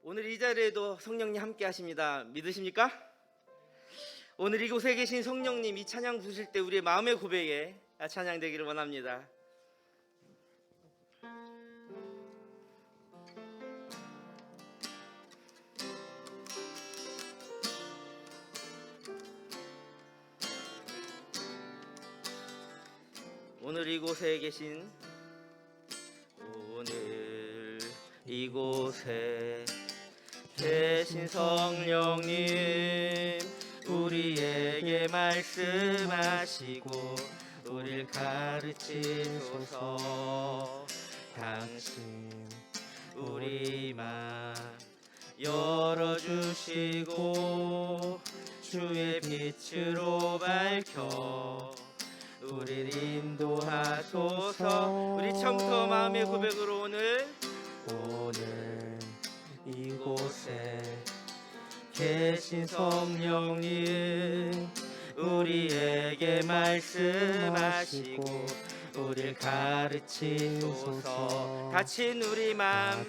오늘 이 자리에도 성령님 함께 하십니다. 믿으십니까? 오늘 이곳에 계신 성령님 이 찬양 부르실 때 우리의 마음의 고백에 찬양되기를 원합니다. 오늘 이곳에 계신 성령님 우리에게 말씀하시고 우리를 가르치소서. 당신 우리 맘 열어주시고 주의 빛으로 밝혀 우리를 인도하소서. 우리 처음부터 마음의 고백으로 오늘 이곳에 계신 성령님 우리에게 말씀하시고 우리를 가르치소서. 다친 우리 맘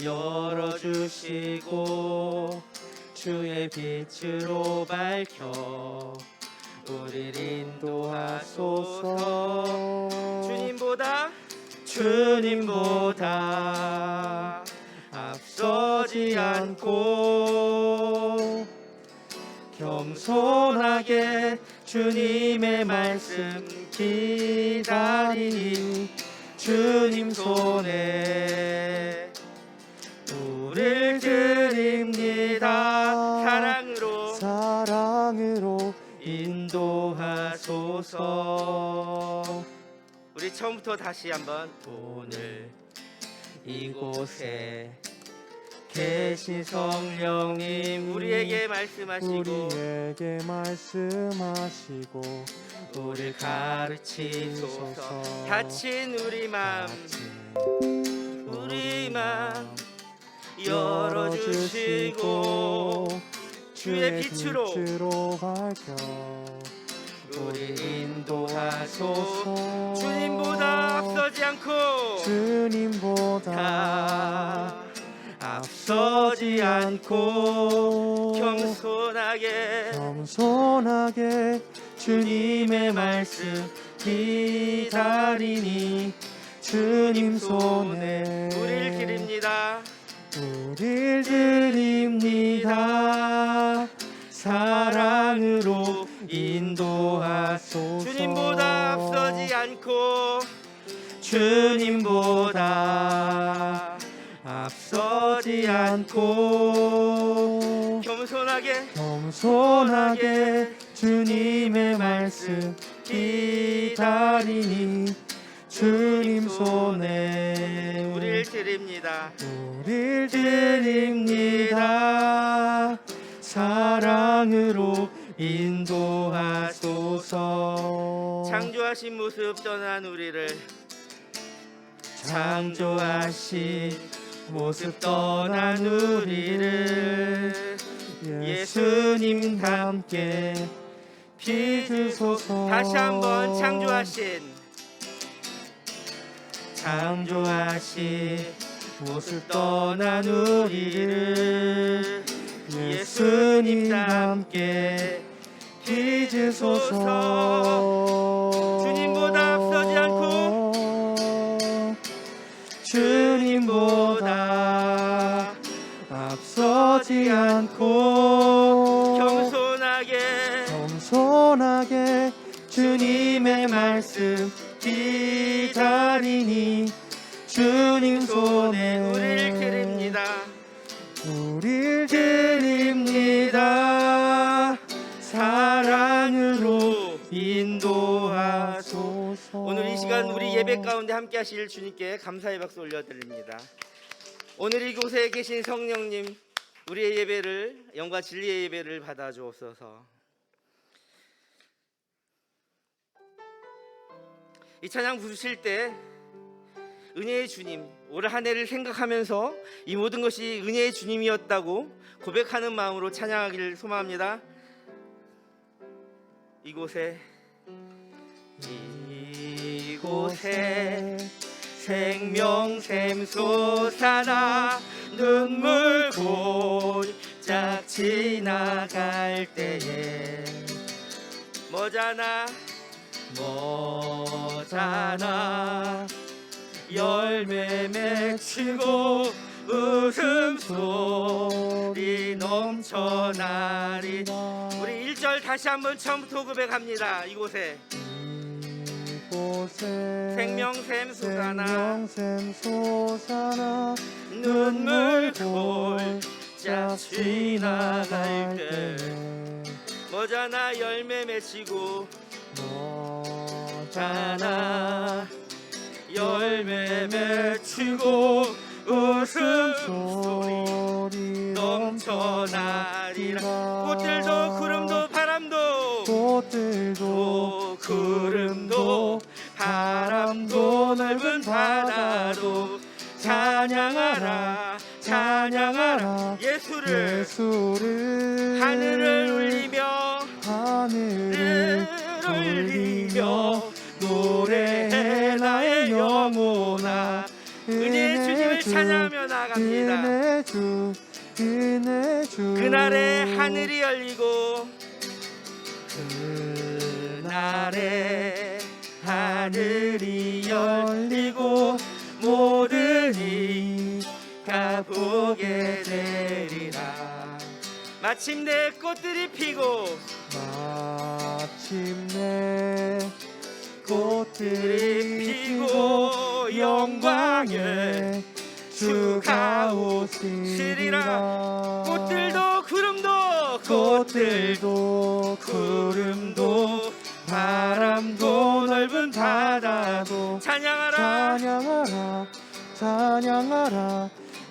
열어주시고 주의 빛으로 밝혀 우리를 인도하소서. 주님보다 앞서지 않고 겸손하게 주님의 말씀 기다리니 주님 손에 우릴 드립니다. 사랑으로 인도하소서. 우리 처음부터 다시 한번 오늘 이곳에 계신 성령님 우리에게 말씀하시고 우리를 가르치소서. 다친 우리 맘 열어주시고 주의 빛으로 밝혀 우리 인도하소서. 주님보다 앞서지 않고 겸손하게 주님의 말씀 기다리니 주님 손에 우릴 드립니다. 사랑으로 인도하소서. 주님보다 앞서지 않고 겸손하게 주님의 말씀 기다리니 주님 손에 우릴 드립니다. 사랑으로 인도하소서. 창조하신 모습 떠난 우리를 예수님 함께 빚으소서. 다시 한번 창조하신 모습 떠난 우리를 예수님 함께 빚으소서. 주님보다 앞서지 않고 겸손하게 주님의 말씀 기다리니 주님 손에 우릴 드립니다. 사랑으로 인도하소서. 오늘 이 시간 우리 예배 가운데 함께 하실 주님께 감사의 박수 올려드립니다. 오늘 이곳에 계신 성령님 우리의 예배를 영과 진리의 예배를 받아 주옵소서. 이 찬양 부르실 때 은혜의 주님, 올 한 해를 생각하면서 이 모든 것이 은혜의 주님이었다고 고백하는 마음으로 찬양하기를 소망합니다. 이곳에 생명샘 솟아나 눈물 골짝 지나갈 때에 뭐잖아 열매 맺히고 웃음소리 넘쳐나리. 우리 1절 다시 한번 처음부터 고백합니다. 이곳에 생명샘 솟아나 눈물 골짝 지나갈 때 뭐잖아 열매 맺히고 뭐잖아 열매 맺히고 웃음소리 넘쳐나리라. 꽃들도 구름도 바람도 꽃들도 구름도 바람도 넓은 바다도 찬양하라 찬양하라 예수를 하늘을 울리며 노래해 나의 영혼아. 은혜의 주님을 찬양하며 나갑니다. 그날에 하늘이 열리고 그날에 하늘이 열리고 모든 이가 보게 되리라. 마침내 꽃들이 피고 피고 영광의 주가 오시리라. 꽃들도 구름도 바람도 넓은 바다도 찬양하라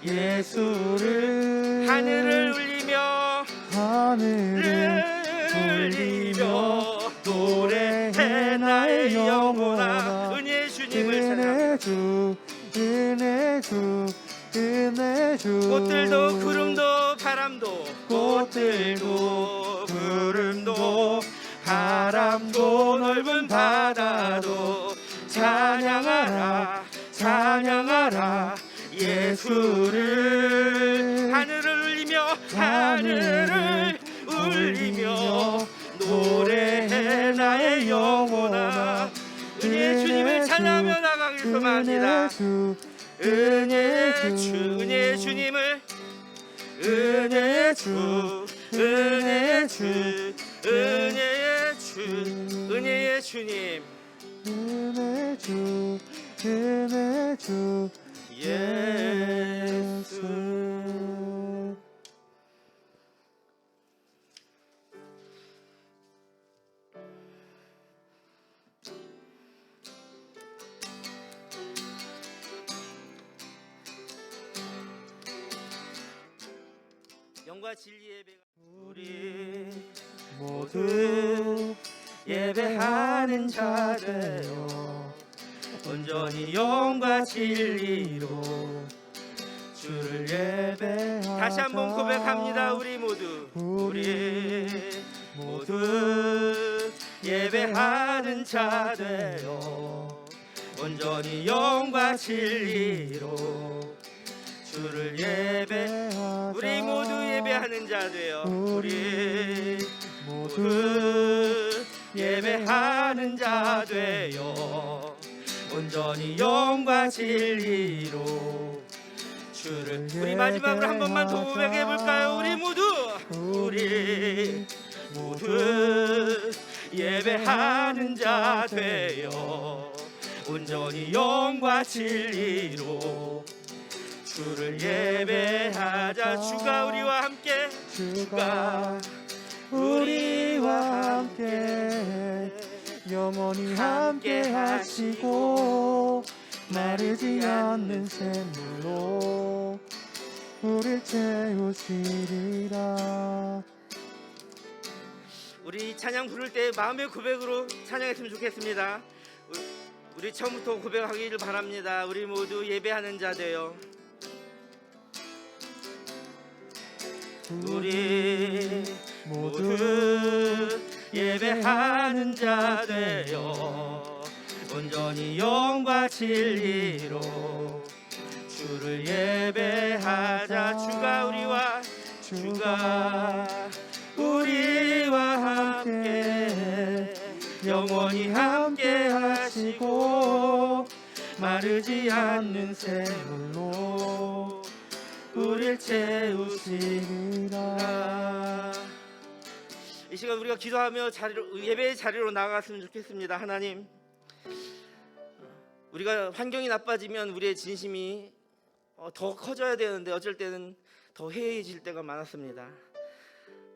예수를 하늘을 울리며 노래해 나의 영혼아. 은혜의 주님을 찬양하라. 꽃들도 구름도 바람도 넓은 바다도 찬양하라 예수를 하늘을 울리며 노래해 나의 영혼아. 은혜의 주님을 찬양하며 나가기를 합니다. 은혜의 주님을 은혜의 주님 예수. 영과 진리 예배가 우리 모두 예배하는 자 되어 온전히 영과 진리로 주를 예배하자. 다시 한번 고백합니다. 우리 모두 예배하는 자 되어 온전히 영과 진리로 주를 예배하자. 우리 모두 예배하는 자 되어 우리 모두 예배하는 자 되어 온전히 영과 진리로 주를. 우리 마지막으로 한 번만 더 고백해 볼까요? 우리 모두 예배하는 자 되어 온전히 영과 진리로 주를 예배하자. 주가 우리와 함께 영원히 함께 하시고 마르지 않는 샘물로 우릴 채우시리라. 우리 찬양 부를 때 마음의 고백으로 찬양했으면 좋겠습니다. 우리 처음부터 고백하기를 바랍니다. 우리 모두 예배하는 자 되어 우리 모두 예배하는 자 되어 온전히 영원히 영과 진리로 주를 예배하자. 주가 우리와 함께 영원히 함께 하시고 마르지 않는 샘물로 우릴 채우시리라. 이 시간 우리가 기도하며 예배의 자리로 나아갔으면 좋겠습니다. 하나님, 우리가 환경이 나빠지면 우리의 진심이 더 커져야 되는데 어쩔 때는 더 해이해질 때가 많았습니다.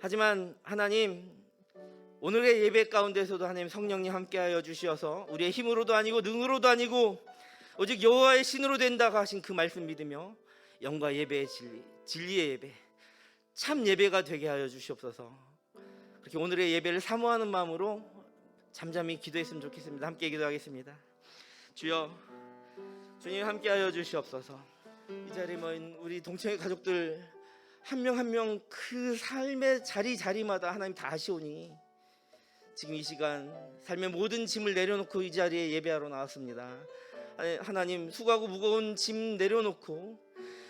하지만 하나님, 오늘의 예배 가운데서도 하나님 성령님 함께하여 주시어서 우리의 힘으로도 아니고 능으로도 아니고 오직 여호와의 신으로 된다고 하신 그 말씀 믿으며 영과 예배의 진리의 예배, 참 예배가 되게 하여 주시옵소서. 그렇게 오늘의 예배를 사모하는 마음으로 잠잠히 기도했으면 좋겠습니다. 함께 기도하겠습니다. 주여, 주님 함께하여 주시옵소서. 이 자리에 모인 우리 동청의 가족들 한 명 한 명 그 삶의 자리마다 하나님 다 아시오니 지금 이 시간 삶의 모든 짐을 내려놓고 이 자리에 예배하러 나왔습니다. 하나님, 수고하고 무거운 짐 내려놓고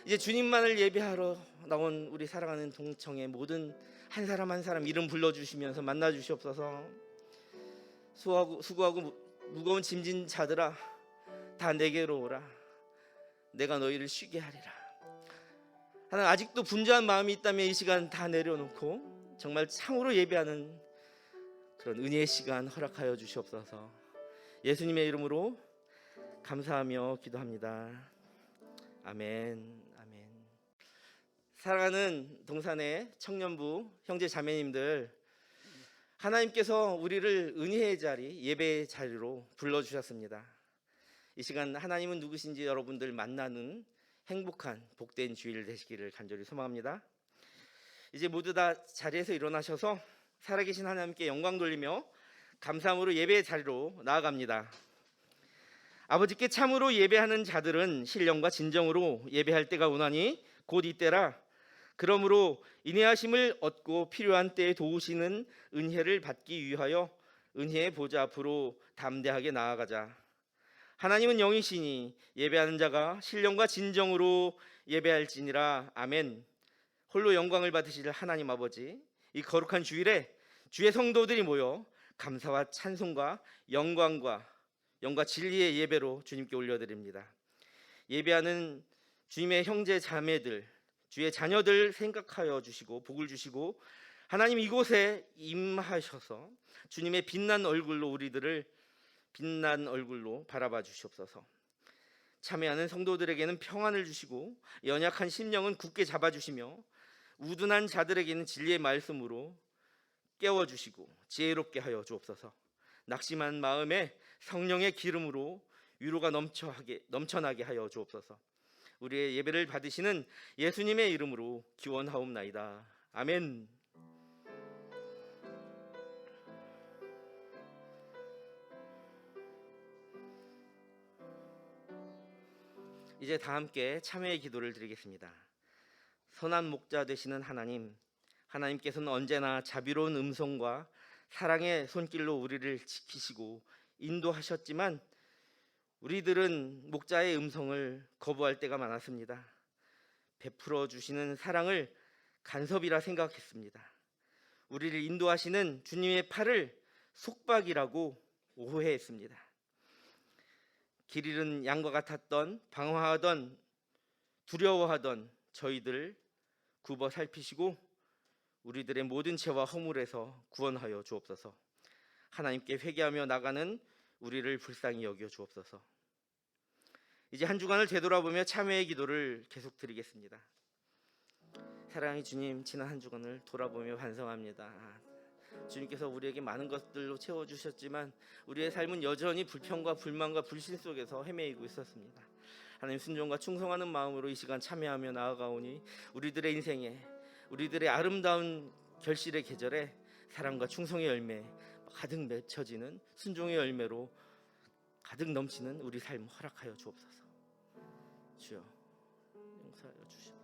이제 주님만을 예배하러 나온 우리 사랑하는 동청의 모든 한 사람 한 사람 이름 불러주시면서 만나주시옵소서. 수고하고 무거운 짐진 자들아, 다 내게로 오라. 내가 너희를 쉬게 하리라. 하나님, 아직도 분주한 마음이 있다면 이 시간 다 내려놓고 정말 참으로 예배하는 그런 은혜의 시간 허락하여 주시옵소서. 예수님의 이름으로 감사하며 기도합니다. 아멘. 아멘. 사랑하는 동산의 청년부 형제 자매님들, 하나님께서 우리를 은혜의 자리, 예배의 자리로 불러주셨습니다. 이 시간 하나님은 누구신지 여러분들 만나는 행복한 복된 주일 되시기를 간절히 소망합니다. 이제 모두 다 자리에서 일어나셔서 살아계신 하나님께 영광 돌리며 감사함으로 예배의 자리로 나아갑니다. 아버지께 참으로 예배하는 자들은 신령과 진정으로 예배할 때가 오나니 곧 이때라. 그러므로 인내하심을 얻고 필요한 때에 도우시는 은혜를 받기 위하여 은혜의 보좌 앞으로 담대하게 나아가자. 하나님은 영이시니 예배하는 자가 신령과 진정으로 예배할지니라. 아멘. 홀로 영광을 받으실 하나님 아버지, 이 거룩한 주일에 주의 성도들이 모여 감사와 찬송과 영광과 진리의 예배로 주님께 올려드립니다. 예배하는 주님의 형제 자매들, 주의 자녀들 생각하여 주시고 복을 주시고 하나님 이곳에 임하셔서 주님의 빛난 얼굴로 우리들을 빛난 얼굴로 바라봐 주시옵소서. 참여하는 성도들에게는 평안을 주시고 연약한 심령은 굳게 잡아주시며 우둔한 자들에게는 진리의 말씀으로 깨워주시고 지혜롭게 하여 주옵소서. 낙심한 마음에 성령의 기름으로 위로가 넘쳐나게 하여 주옵소서. 우리의 예배를 받으시는 예수님의 이름으로 기원하옵나이다. 아멘. 이제 다 함께 참회의 기도를 드리겠습니다. 선한 목자 되시는 하나님, 하나님께서는 언제나 자비로운 음성과 사랑의 손길로 우리를 지키시고 인도하셨지만 우리들은 목자의 음성을 거부할 때가 많았습니다. 베풀어 주시는 사랑을 간섭이라 생각했습니다. 우리를 인도하시는 주님의 팔을 속박이라고 오해했습니다. 길 잃은 양과 같았던, 방황하던, 두려워하던 저희들을 굽어 살피시고 우리들의 모든 죄와 허물에서 구원하여 주옵소서. 하나님께 회개하며 나가는 우리를 불쌍히 여겨 주옵소서. 이제 한 주간을 되돌아보며 참회의 기도를 계속 드리겠습니다. 사랑의 주님, 지난 한 주간을 돌아보며 반성합니다. 주님께서 우리에게 많은 것들로 채워주셨지만 우리의 삶은 여전히 불평과 불만과 불신 속에서 헤매이고 있었습니다. 하나님, 순종과 충성하는 마음으로 이 시간 참여하며 나아가오니 우리들의 인생에, 우리들의 아름다운 결실의 계절에 사랑과 충성의 열매 가득 맺혀지는 순종의 열매로 가득 넘치는 우리 삶 허락하여 주옵소서. 주여, 용서하여 주시옵소서.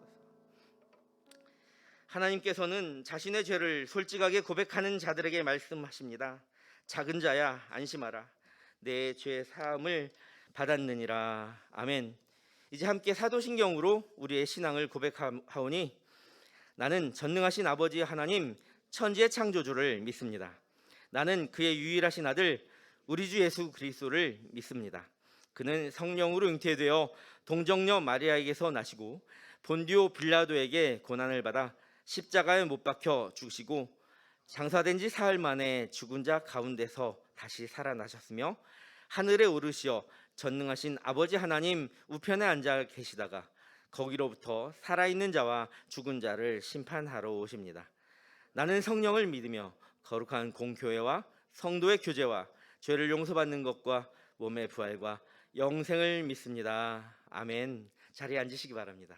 하나님께서는 자신의 죄를 솔직하게 고백하는 자들에게 말씀하십니다. 작은 자야, 안심하라. 내 죄 사함을 받았느니라. 아멘. 이제 함께 사도신경으로 우리의 신앙을 고백하오니 나는 전능하신 아버지 하나님 천지의 창조주를 믿습니다. 나는 그의 유일하신 아들 우리 주 예수 그리스도를 믿습니다. 그는 성령으로 잉태되어 동정녀 마리아에게서 나시고 본디오 빌라도에게 고난을 받아 십자가에 못 박혀 죽으시고 장사된 지 사흘 만에 죽은 자 가운데서 다시 살아나셨으며 하늘에 오르시어 전능하신 아버지 하나님 우편에 앉아 계시다가 거기로부터 살아있는 자와 죽은 자를 심판하러 오십니다. 나는 성령을 믿으며 거룩한 공교회와 성도의 교제와 죄를 용서받는 것과 몸의 부활과 영생을 믿습니다. 아멘. 자리에 앉으시기 바랍니다.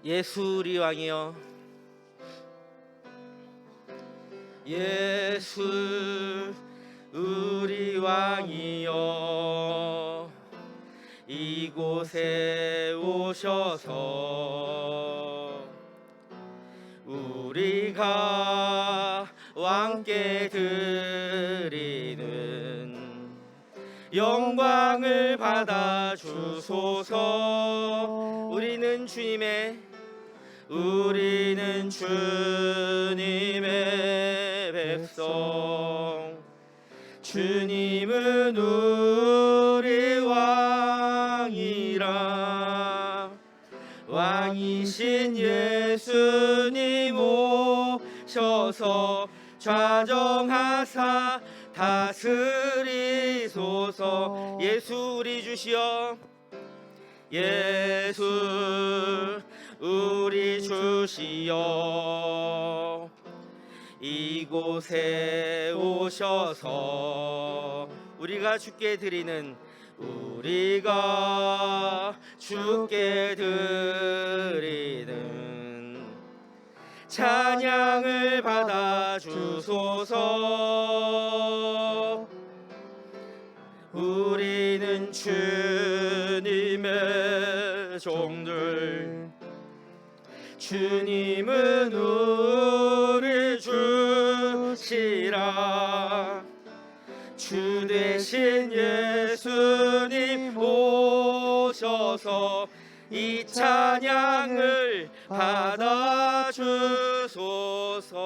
예수 우리 왕이여, 예수 우리 왕이여, 이곳에 오셔서 우리가 왕께 드리는 영광을 받아 주소서. 우리는 주님의 백성, 주님은 우리 왕이라. 왕이신 예수님 오셔서 좌정하사 다스리소서. 예수 우리 주시여, 예수 우리 주시여, 이곳에 오셔서 우리가 주께 드리는 찬양을 받아 주소서. 우리는 주님의 종들, 주님은 우리 주시라. 주 대신 예수님 오셔서 이 찬양을 받아 주소서.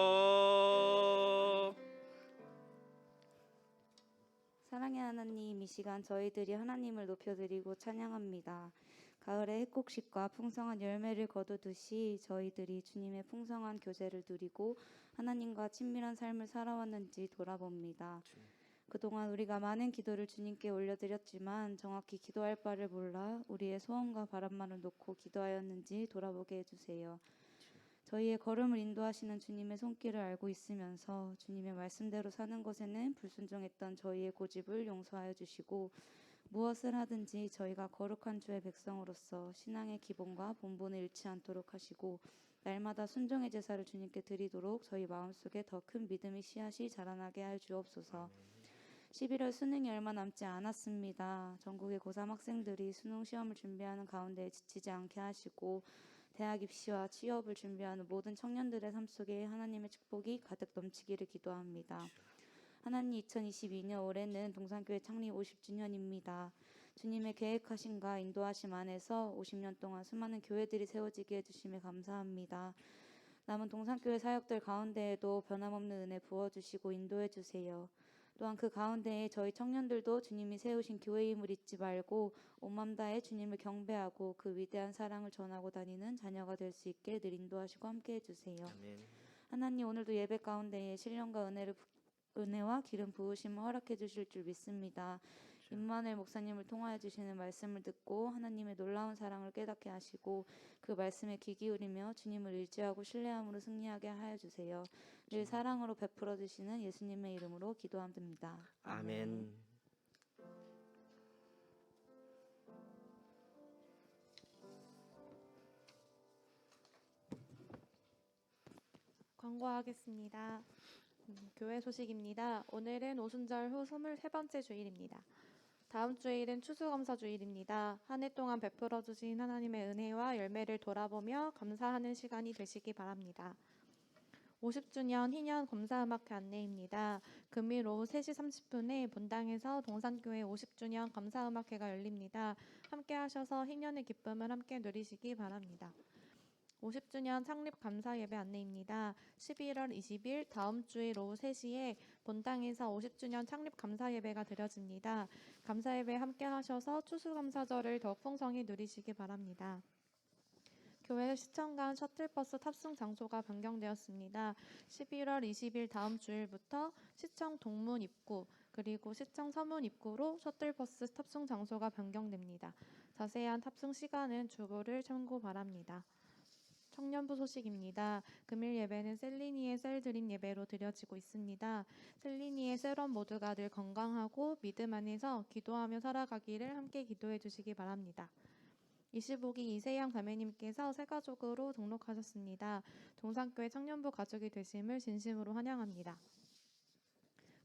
사랑의 하나님, 이 시간 저희들이 하나님을 높여드리고 찬양합니다. 가을의 핵곡식과 풍성한 열매를 거두듯이 저희들이 주님의 풍성한 교제를 누리고 하나님과 친밀한 삶을 살아왔는지 돌아봅니다. 그동안 우리가 많은 기도를 주님께 올려드렸지만 정확히 기도할 바를 몰라 우리의 소원과 바람만을 놓고 기도하였는지 돌아보게 해주세요. 저희의 걸음을 인도하시는 주님의 손길을 알고 있으면서 주님의 말씀대로 사는 것에는 불순종했던 저희의 고집을 용서하여 주시고 무엇을 하든지 저희가 거룩한 주의 백성으로서 신앙의 기본과 본분을 잃지 않도록 하시고 날마다 순종의 제사를 주님께 드리도록 저희 마음속에 더 큰 믿음의 씨앗이 자라나게 할 주옵소서. 11월 수능이 얼마 남지 않았습니다. 전국의 고3 학생들이 수능 시험을 준비하는 가운데 지치지 않게 하시고 대학 입시와 취업을 준비하는 모든 청년들의 삶 속에 하나님의 축복이 가득 넘치기를 기도합니다. 하나님, 2022년 올해는 동산교회 창립 50주년입니다. 주님의 계획하심과 인도하심 안에서 50년 동안 수많은 교회들이 세워지게 해주심에 감사합니다. 남은 동산교회 사역들 가운데에도 변함없는 은혜 부어주시고 인도해주세요. 또한 그 가운데에 저희 청년들도 주님이 세우신 교회임을 잊지 말고 온 맘 다해 주님을 경배하고 그 위대한 사랑을 전하고 다니는 자녀가 될 수 있게 늘 인도하시고 함께 해주세요. 아멘. 하나님, 오늘도 예배 가운데에 신령과 은혜와 기름 부으심을 허락해 주실 줄 믿습니다. 임마누엘 목사님을 통하여 주시는 말씀을 듣고 하나님의 놀라운 사랑을 깨닫게 하시고 그 말씀에 귀 기울이며 주님을 의지하고 신뢰함으로 승리하게 하여 주세요. 늘 사랑으로 베풀어 주시는 예수님의 이름으로 기도합니다. 아멘. 광고하겠습니다. 교회 소식입니다. 오늘은 오순절 후 23번째 주일입니다. 다음 주일은 추수감사주일입니다. 한 해 동안 베풀어 주신 하나님의 은혜와 열매를 돌아보며 감사하는 시간이 되시기 바랍니다. 50주년 희년 검사음악회 안내입니다. 금일 오후 3시 30분에 본당에서 동산교회 50주년 감사음악회가 열립니다. 함께 하셔서 희년의 기쁨을 함께 누리시기 바랍니다. 50주년 창립 감사 예배 안내입니다. 11월 20일 다음 주일 오후 3시에 본당에서 50주년 창립 감사 예배가 드려집니다. 감사 예배 함께 하셔서 추수감사절을 더욱 풍성히 누리시기 바랍니다. 교회 시청 간 셔틀버스 탑승 장소가 변경되었습니다. 11월 20일 다음 주일부터 시청 동문 입구 그리고 시청 서문 입구로 셔틀버스 탑승 장소가 변경됩니다. 자세한 탑승 시간은 주보를 참고 바랍니다. 청년부 소식입니다. 금일 예배는 셀리니의 셀드림 예배로 드려지고 있습니다. 셀리니의 셀원 모두가 늘 건강하고 믿음 안에서 기도하며 살아가기를 함께 기도해 주시기 바랍니다. 25기 이세영 자매님께서 새가족으로 등록하셨습니다. 동산교회 청년부 가족이 되심을 진심으로 환영합니다.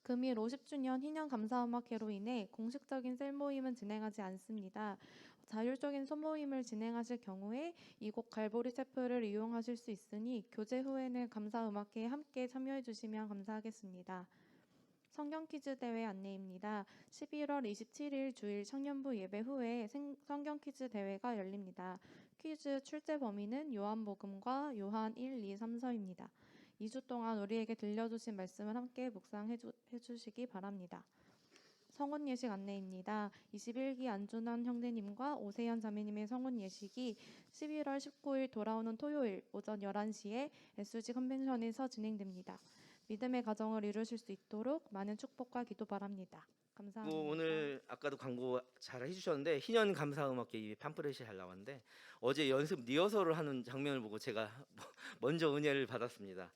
금일 50주년 희년 감사음악회로 인해 공식적인 셀 모임은 진행하지 않습니다. 자율적인 소모임을 진행하실 경우에 이곳 갈보리 채플을 이용하실 수 있으니 교제 후에는 감사음악회에 함께 참여해 주시면 감사하겠습니다. 성경 퀴즈 대회 안내입니다. 11월 27일 주일 청년부 예배 후에 성경 퀴즈 대회가 열립니다. 퀴즈 출제 범위는 요한복음과 요한 1, 2, 3서입니다. 2주 동안 우리에게 들려주신 말씀을 함께 묵상해 주시기 바랍니다. 성혼 예식 안내입니다. 21기 안준환 형제님과 오세현 자매님의 성혼 예식이 11월 19일 돌아오는 토요일 오전 11시에 SG 컨벤션에서 진행됩니다. 믿음의 가정을 이루실 수 있도록 많은 축복과 기도 바랍니다. 감사합니다. 오늘 아까도 광고 잘 해주셨는데 희년 감사음악회 이 팜플렛이 잘 나왔는데 어제 연습 리허설을 하는 장면을 보고 제가 먼저 은혜를 받았습니다.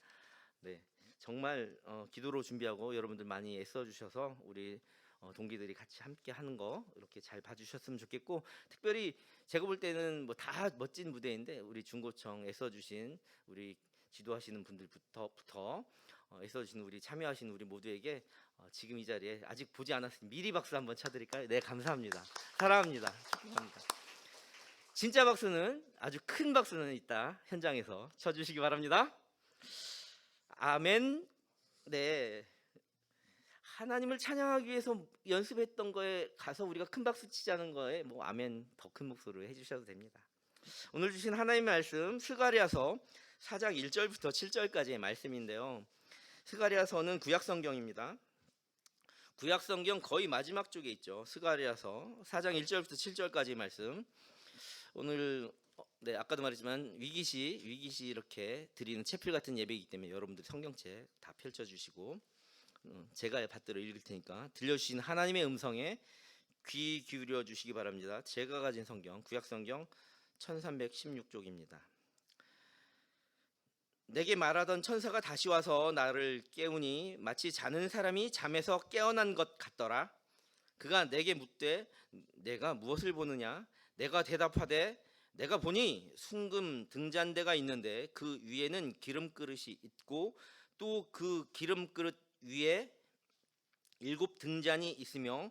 네, 정말 기도로 준비하고 여러분들 많이 애써 주셔서 우리 동기들이 같이 함께 하는 거 이렇게 잘 봐주셨으면 좋겠고, 특별히 제가 볼 때는 뭐 다 멋진 무대인데 우리 중고청 애써 주신 우리 지도하시는 분들부터 애써 주신 우리 참여하신 우리 모두에게 지금 이 자리에 아직 보지 않았으니 미리 박수 한번 쳐드릴까요? 네, 감사합니다. 사랑합니다. 축복합니다. 진짜 박수는 아주 큰 박수는 이따 현장에서 쳐주시기 바랍니다. 아멘. 네, 하나님을 찬양하기 위해서 연습했던 거에 가서 우리가 큰 박수 치자는 거에 뭐 아멘 더 큰 목소리로 해주셔도 됩니다. 오늘 주신 하나님의 말씀 스가랴서 4장 1절부터 7절까지의 말씀인데요. 스가랴서는 구약성경입니다. 구약성경 거의 마지막 쪽에 있죠. 스가랴서 4장 1절부터 7절까지의 말씀. 오늘 아까도 말했지만 위기시 이렇게 드리는 채플 같은 예배이기 때문에 여러분들 성경책 다 펼쳐주시고 제가 받들어 읽을 테니까 들려주신 하나님의 음성에 귀 기울여 주시기 바랍니다. 제가 가진 성경 구약성경 1316쪽입니다. 내게 말하던 천사가 다시 와서 나를 깨우니 마치 자는 사람이 잠에서 깨어난 것 같더라. 그가 내게 묻되 내가 무엇을 보느냐? 내가 대답하되 내가 보니 순금 등잔대가 있는데 그 위에는 기름그릇이 있고 또 그 기름그릇 위에 7 등잔이 있으며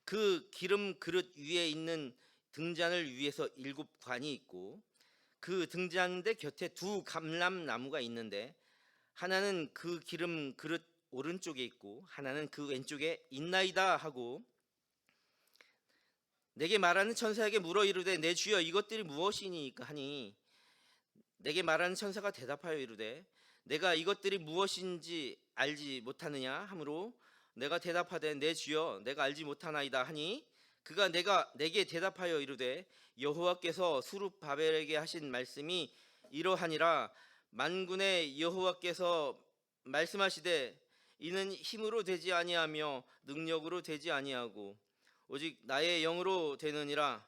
그 기름그릇 위에 있는 등잔을 위해서 7 관이 있고 그 등잔대 곁에 2 감람나무가 있는데 하나는 그 기름그릇 오른쪽에 있고 하나는 그 왼쪽에 있나이다 하고 내게 말하는 천사에게 물어 이르되 내 주여 이것들이 무엇이니까 하니 내게 말하는 천사가 대답하여 이르되 내가 이것들이 무엇인지 알지 못하느냐 하므로 내가 대답하되 내 주여 내가 알지 못하나이다 하니 그가 내게 대답하여 이르되 여호와께서 수룹바벨에게 하신 말씀이 이러하니라. 만군의 여호와께서 말씀하시되 이는 힘으로 되지 아니하며 능력으로 되지 아니하고 오직 나의 영으로 되느니라.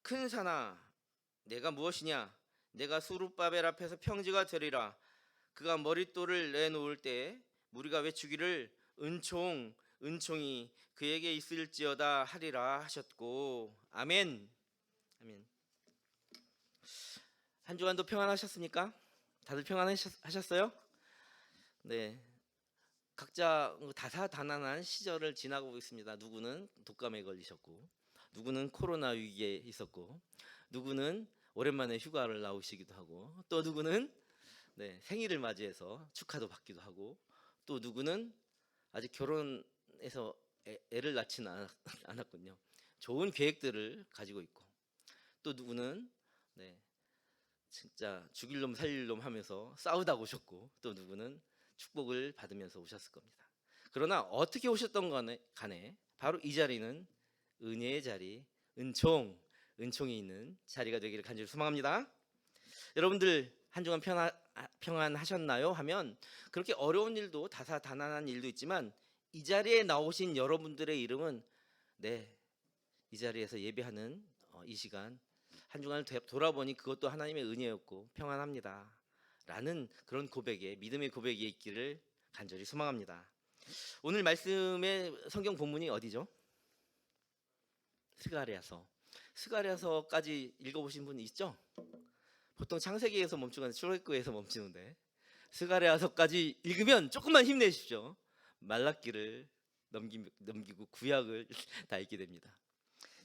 큰 산아 내가 무엇이냐? 내가 수룹바벨 앞에서 평지가 되리라. 그가 머릿돌을 내놓을 때 무리가 외치기를 은총이 그에게 있을지어다 하리라 하셨고. 아멘. 아멘. 한 주간도 평안하셨습니까? 다들 평안하셨어요? 네. 각자 다사다난한 시절을 지나고 있습니다. 누구는 독감에 걸리셨고, 누구는 코로나 위기에 있었고, 누구는 오랜만에 휴가를 나오시기도 하고, 또 누구는 생일을 맞이해서 축하도 받기도 하고, 또 누구는 아직 결혼해서 애를 낳지는 않았군요. 좋은 계획들을 가지고 있고, 또 누구는 진짜 죽일 놈 살릴 놈 하면서 싸우다 오셨고, 또 누구는 축복을 받으면서 오셨을 겁니다. 그러나 어떻게 오셨던 간에 바로 이 자리는 은혜의 자리, 은총이 있는 자리가 되기를 간절히 소망합니다. 여러분들 한 주간 평안하셨나요? 하면 그렇게 어려운 일도 다사다난한 일도 있지만 이 자리에 나오신 여러분들의 이름은 이 자리에서 예배하는 이 시간 한 주간을 돌아보니 그것도 하나님의 은혜였고 평안합니다 라는 그런 고백에, 믿음의 고백이 있기를 간절히 소망합니다. 오늘 말씀의 성경 본문이 어디죠? 스가랴서까지 읽어보신 분 있죠? 보통 창세기에서 멈추거나 출애굽기에서 멈추는데 스가랴서까지 읽으면 조금만 힘내십시오. 말라기를 넘기고 구약을 다 읽게 됩니다.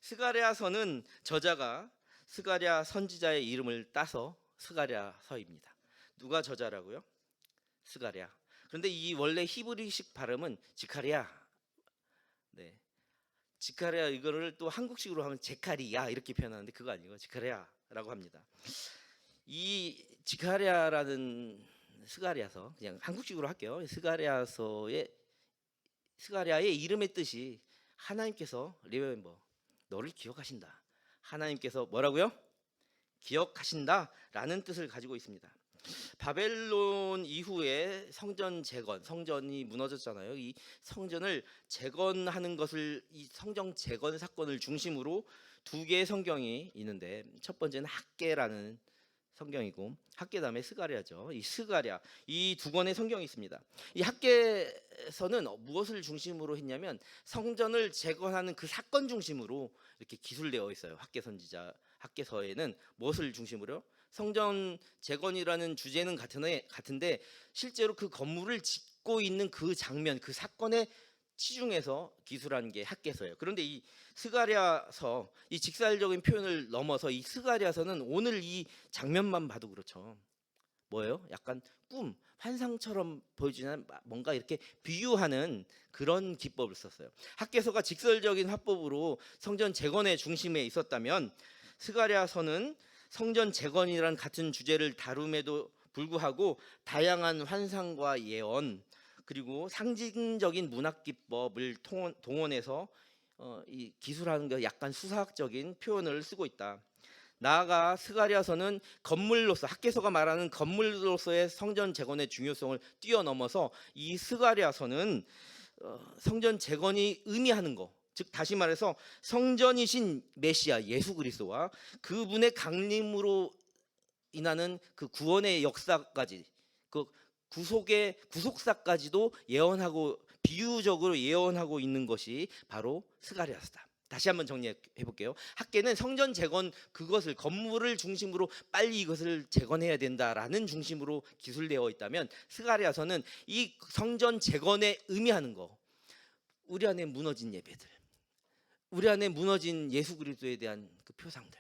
스가랴서는 저자가 스가랴 선지자의 이름을 따서 스가랴서입니다. 누가 저자라고요? 스가랴. 그런데 이 원래 히브리식 발음은 지카리아. 지카리아, 이거를 또 한국식으로 하면 제카리야 이렇게 표현하는데 그거 아니고 지카리아라고 합니다. 이 지카리아라는 스가랴서, 그냥 한국식으로 할게요. 스가랴의 이름의 뜻이 하나님께서 리멤버, 너를 기억하신다. 하나님께서 뭐라고요? 기억하신다라는 뜻을 가지고 있습니다. 바벨론 이후에 성전이 무너졌잖아요. 이 성전을 재건하는 것을, 이 성전 재건 사건을 중심으로 두 개의 성경이 있는데, 첫 번째는 학개라는 성경이고, 학개 다음에 스가랴죠. 이 스가랴, 이 두 권의 성경이 있습니다. 이 학개서는 무엇을 중심으로 했냐면 성전을 재건하는 그 사건 중심으로 이렇게 기술되어 있어요. 학개서에는 무엇을 중심으로요? 성전 재건이라는 주제는 같은데 실제로 그 건물을 짓고 있는 그 장면, 그 사건에 치중해서 기술한 게 학개서예요. 그런데 이 스가랴서, 이 직설적인 표현을 넘어서 이 스가랴서는 오늘 이 장면만 봐도 그렇죠. 뭐예요? 약간 꿈, 환상처럼 보여주는, 뭔가 이렇게 비유하는 그런 기법을 썼어요. 학개서가 직설적인 화법으로 성전 재건의 중심에 있었다면 스가랴서는 성전 재건이란 같은 주제를 다룸에도 불구하고 다양한 환상과 예언, 그리고 상징적인 문학 기법을 동원해서 이 기술하는 게 약간 수사학적인 표현을 쓰고 있다. 나아가 스가랴서는 건물로서, 학개서가 말하는 건물로서의 성전 재건의 중요성을 뛰어넘어서 이 스가랴서는 성전 재건이 의미하는 것, 즉 다시 말해서 성전이신 메시아 예수 그리스도와 그분의 강림으로 인하는 그 구원의 역사까지, 그 구속사까지도 예언하고, 비유적으로 예언하고 있는 것이 바로 스가랴서다. 다시 한번 정리해 볼게요. 학개는 성전 재건, 그것을, 건물을 중심으로 빨리 이것을 재건해야 된다라는 중심으로 기술되어 있다면 스가랴서는 이 성전 재건에 의미하는 거, 우리 안에 무너진 예배들, 우리 안에 무너진 예수 그리스도에 대한 그 표상들,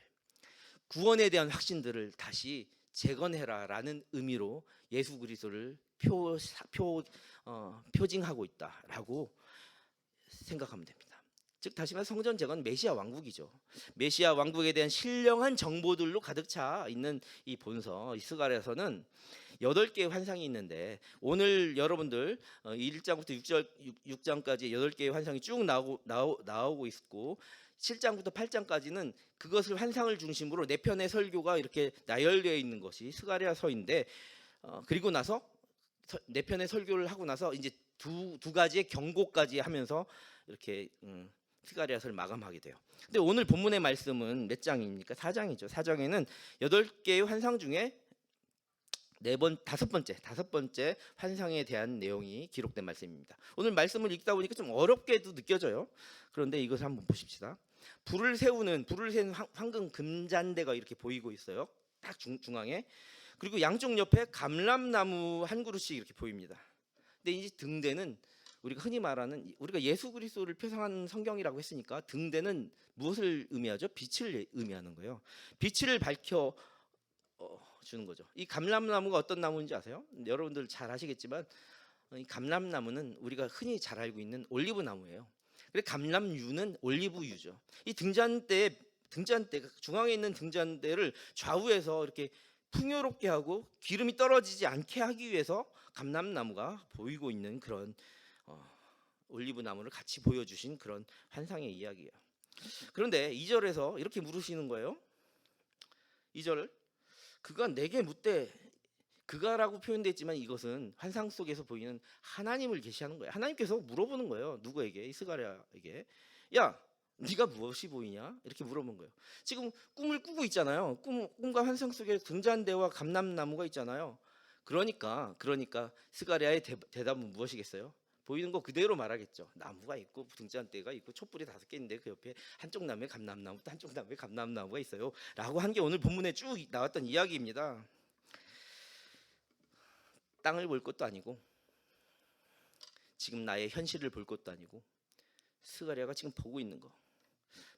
구원에 대한 확신들을 다시 재건해라라는 의미로 예수 그리스도를 표징하고 있다라고 생각하면 됩니다. 즉 다시 말해 성전 재건, 메시아 왕국이죠. 메시아 왕국에 대한 신령한 정보들로 가득 차 있는 이 본서, 이 스가랴서는 8개의 환상이 있는데, 오늘 여러분들 1장부터 6장까지 8개의 환상이 쭉 나오고 있고, 7장부터 8장까지는 그것을 환상을 중심으로 4편의 설교가 이렇게 나열되어 있는 것이 스가랴서인데, 그리고 나서 4편의 설교를 하고 나서 이제 두 가지의 경고까지 하면서 이렇게 스가랴서를 마감하게 돼요. 근데 오늘 본문의 말씀은 몇 장입니까? 4장이죠. 4장에는 8개의 환상 중에 다섯 번째 환상에 대한 내용이 기록된 말씀입니다. 오늘 말씀을 읽다 보니까 좀 어렵게도 느껴져요. 그런데 이것을 한번 보십시다. 불을 세우는 황금 금잔대가 이렇게 보이고 있어요. 딱 중앙에. 그리고 양쪽 옆에 감람나무 한 그루씩 이렇게 보입니다. 근데 이 등대는 우리가 흔히 말하는 우리가 예수 그리스도를 표상한 성경이라고 했으니까 등대는 무엇을 의미하죠? 빛을 의미하는 거예요. 빛을 밝혀 주는 거죠. 이 감람나무가 어떤 나무인지 아세요? 여러분들 잘 아시겠지만 이 감람나무는 우리가 흔히 잘 알고 있는 올리브 나무예요. 그래서 감람유는 올리브유죠. 이 등잔대 중앙에 있는 등잔대를 좌우에서 이렇게 풍요롭게 하고 기름이 떨어지지 않게 하기 위해서 감람나무가 보이고 있는 그런 올리브 나무를 같이 보여주신 그런 환상의 이야기예요. 그런데 2절에서 이렇게 물으시는 거예요. 2절 그가 내게 묻되, 그가라고 표현됐지만 이것은 환상 속에서 보이는 하나님을 계시하는 거예요. 하나님께서 물어보는 거예요. 누구에게? 이스가랴에게. 야, 네가 무엇이 보이냐? 이렇게 물어본 거예요. 지금 꿈을 꾸고 있잖아요. 꿈과 환상 속에 등잔대와 감람나무가 있잖아요. 그러니까 스가랴의 대답은 무엇이겠어요? 보이는 거 그대로 말하겠죠. 나무가 있고 등잔대가 있고 촛불이 5개 있는데 그 옆에 한쪽 나무에 감람나무, 또 한쪽 나무에 감람나무가 있어요. 라고 한 게 오늘 본문에 쭉 나왔던 이야기입니다. 땅을 볼 것도 아니고 지금 나의 현실을 볼 것도 아니고 스가랴가 지금 보고 있는 거.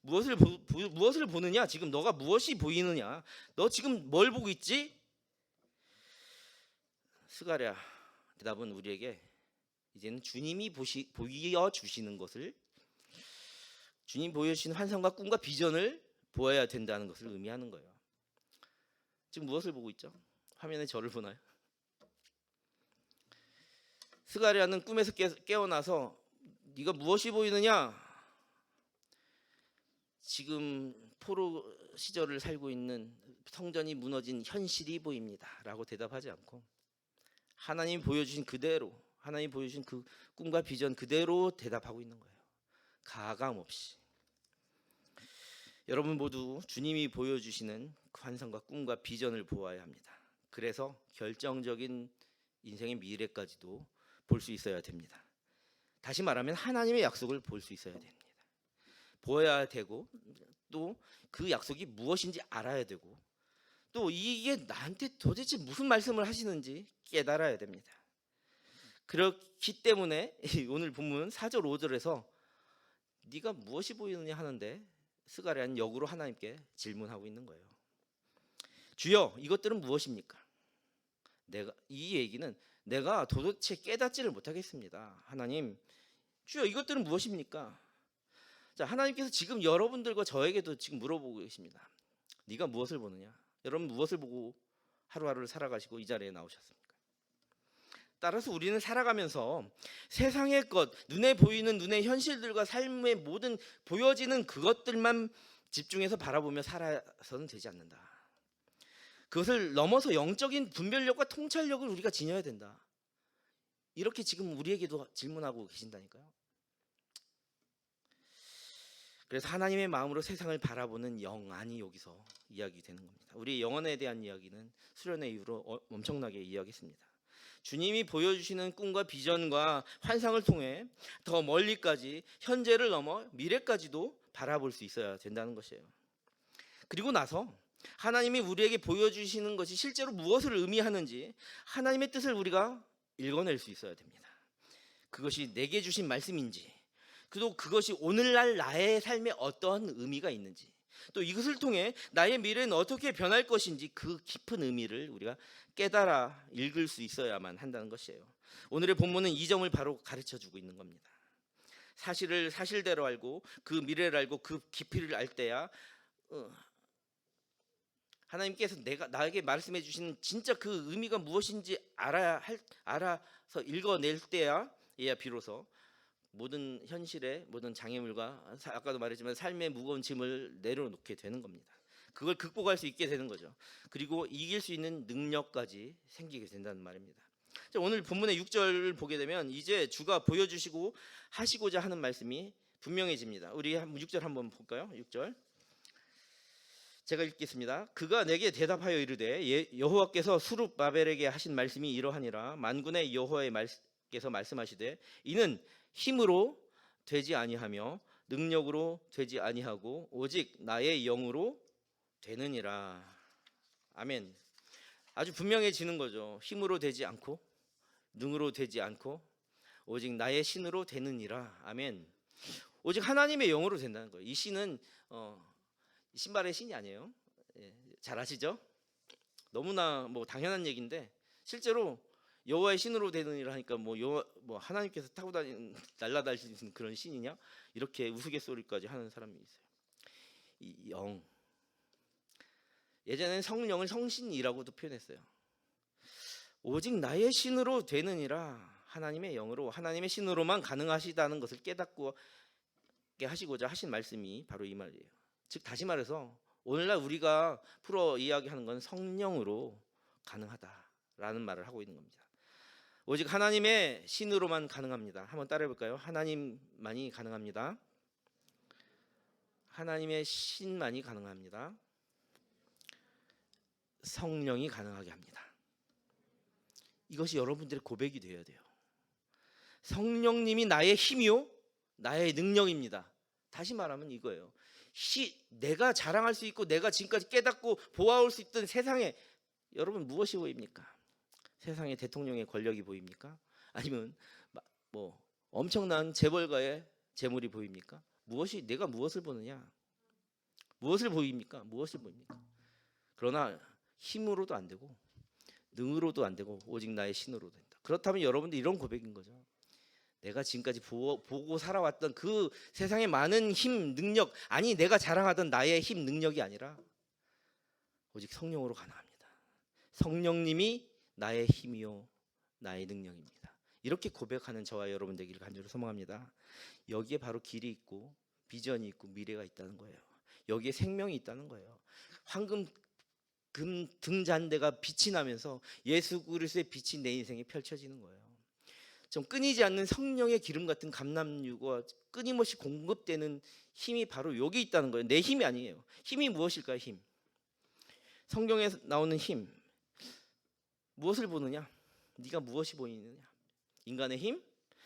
무엇을 보느냐? 지금 너가 무엇이 보이느냐? 너 지금 뭘 보고 있지? 스가랴 대답은 우리에게 이제는 주님이 보여주시는 것을, 주님 보여주신 환상과 꿈과 비전을 보아야 된다는 것을 의미하는 거예요. 지금 무엇을 보고 있죠? 화면에 저를 보나요? 스가랴는 꿈에서 깨어나서 네가 무엇이 보이느냐? 지금 포로 시절을 살고 있는 성전이 무너진 현실이 보입니다 라고 대답하지 않고 하나님 보여주신 그대로, 하나님 보여주신 그 꿈과 비전 그대로 대답하고 있는 거예요. 가감 없이. 여러분 모두 주님이 보여주시는 그 환상과 꿈과 비전을 보아야 합니다. 그래서 결정적인 인생의 미래까지도 볼 수 있어야 됩니다. 다시 말하면 하나님의 약속을 볼 수 있어야 됩니다. 보아야 되고 또 그 약속이 무엇인지 알아야 되고 또 이게 나한테 도대체 무슨 말씀을 하시는지 깨달아야 됩니다. 그렇기 때문에 오늘 본문 4절 5절에서 네가 무엇이 보이느냐 하는데 스가랴는 역으로 하나님께 질문하고 있는 거예요. 주여, 이것들은 무엇입니까? 이 얘기는 내가 도대체 깨닫지를 못하겠습니다. 하나님, 주여, 이것들은 무엇입니까? 자, 하나님께서 지금 여러분들과 저에게도 지금 물어보고 계십니다. 네가 무엇을 보느냐? 여러분 무엇을 보고 하루하루를 살아가시고 이 자리에 나오셨습니까? 따라서 우리는 살아가면서 세상의 것, 눈에 보이는 눈의 현실들과 삶의 모든 보여지는 그것들만 집중해서 바라보며 살아서는 되지 않는다. 그것을 넘어서 영적인 분별력과 통찰력을 우리가 지녀야 된다. 이렇게 지금 우리에게도 질문하고 계신다니까요. 그래서 하나님의 마음으로 세상을 바라보는 영안이 여기서 이야기되는 겁니다. 우리의 영혼에 대한 이야기는 수련회 이후로 엄청나게 이야기했습니다. 주님이 보여주시는 꿈과 비전과 환상을 통해 더 멀리까지 현재를 넘어 미래까지도 바라볼 수 있어야 된다는 것이에요. 그리고 나서 하나님이 우리에게 보여주시는 것이 실제로 무엇을 의미하는지 하나님의 뜻을 우리가 읽어낼 수 있어야 됩니다. 그것이 내게 주신 말씀인지, 또 그것이 오늘날 나의 삶에 어떠한 의미가 있는지, 또 이것을 통해 나의 미래는 어떻게 변할 것인지 그 깊은 의미를 우리가 깨달아 읽을 수 있어야만 한다는 것이에요. 오늘의 본문은 이 점을 바로 가르쳐주고 있는 겁니다. 사실을 사실대로 알고 그 미래를 알고 그 깊이를 알 때야 하나님께서 나에게 말씀해 주시는 진짜 그 의미가 무엇인지 알아서 읽어낼 때야 비로소 모든 현실의 모든 장애물과 아까도 말했지만 삶의 무거운 짐을 내려놓게 되는 겁니다. 그걸 극복할 수 있게 되는 거죠. 그리고 이길 수 있는 능력까지 생기게 된다는 말입니다. 자, 오늘 본문의 6절을 보게 되면 이제 주가 보여주시고 하시고자 하는 말씀이 분명해집니다. 우리 6절 한번 볼까요? 6절 제가 읽겠습니다. 그가 내게 대답하여 이르되 여호와께서 수룹바벨에게 하신 말씀이 이러하니라. 만군의 여호와께서 말씀하시되 이는 힘으로 되지 아니하며 능력으로 되지 아니하고 오직 나의 영으로 되느니라. 아멘. 아주 분명해지는 거죠. 힘으로 되지 않고 능으로 되지 않고 오직 나의 신으로 되느니라. 아멘. 오직 하나님의 영으로 된다는 거예요. 이 신은 신발의 신이 아니에요. 예, 잘 아시죠? 너무나 뭐 당연한 얘기인데 실제로 여호와의 신으로 되느니라 하니까 뭐 하나님께서 타고 다니는 날아다니는 그런 신이냐 이렇게 우스갯소리까지 하는 사람이 있어요. 이 영, 예전에는 성령을 성신이라고도 표현했어요. 오직 나의 신으로 되느니라. 하나님의 영으로, 하나님의 신으로만 가능하시다는 것을 깨닫고 하시고자 하신 말씀이 바로 이 말이에요. 즉 다시 말해서 오늘날 우리가 풀어 이야기하는 건 성령으로 가능하다라는 말을 하고 있는 겁니다. 오직 하나님의 신으로만 가능합니다. 한번 따라해 볼까요? 하나님만이 가능합니다. 하나님의 신만이 가능합니다. 성령이 가능하게 합니다. 이것이 여러분들의 고백이 되어야 돼요. 성령님이 나의 힘이요 나의 능력입니다. 다시 말하면 이거예요. 내가 자랑할 수 있고 내가 지금까지 깨닫고 보아올 수 있던 세상에 여러분 무엇이 보입니까? 세상에 대통령의 권력이 보입니까? 아니면 뭐 엄청난 재벌가의 재물이 보입니까? 내가 무엇을 보느냐? 무엇을 보입니까? 무엇을 보입니까? 그러나 힘으로도 안 되고 능으로도 안 되고 오직 나의 신으로 된다. 그렇다면 여러분들 이런 고백인 거죠. 내가 지금까지 보고 살아왔던 그 세상의 많은 힘, 능력, 아니 내가 자랑하던 나의 힘, 능력이 아니라 오직 성령으로 가능합니다. 성령님이 나의 힘이요 나의 능력입니다. 이렇게 고백하는 저와 여러분 되기를 간절히 소망합니다. 여기에 바로 길이 있고 비전이 있고 미래가 있다는 거예요. 여기에 생명이 있다는 거예요. 황금 등잔대가 빛이 나면서 예수 그리스도의 빛이 내 인생에 펼쳐지는 거예요. 좀 끊이지 않는 성령의 기름 같은 감람유가 끊임없이 공급되는 힘이 바로 여기 있다는 거예요. 내 힘이 아니에요. 힘이 무엇일까요? 힘. 성경에 나오는 힘. 무엇을 보느냐? 네가 무엇이 보이느냐? 인간의 힘,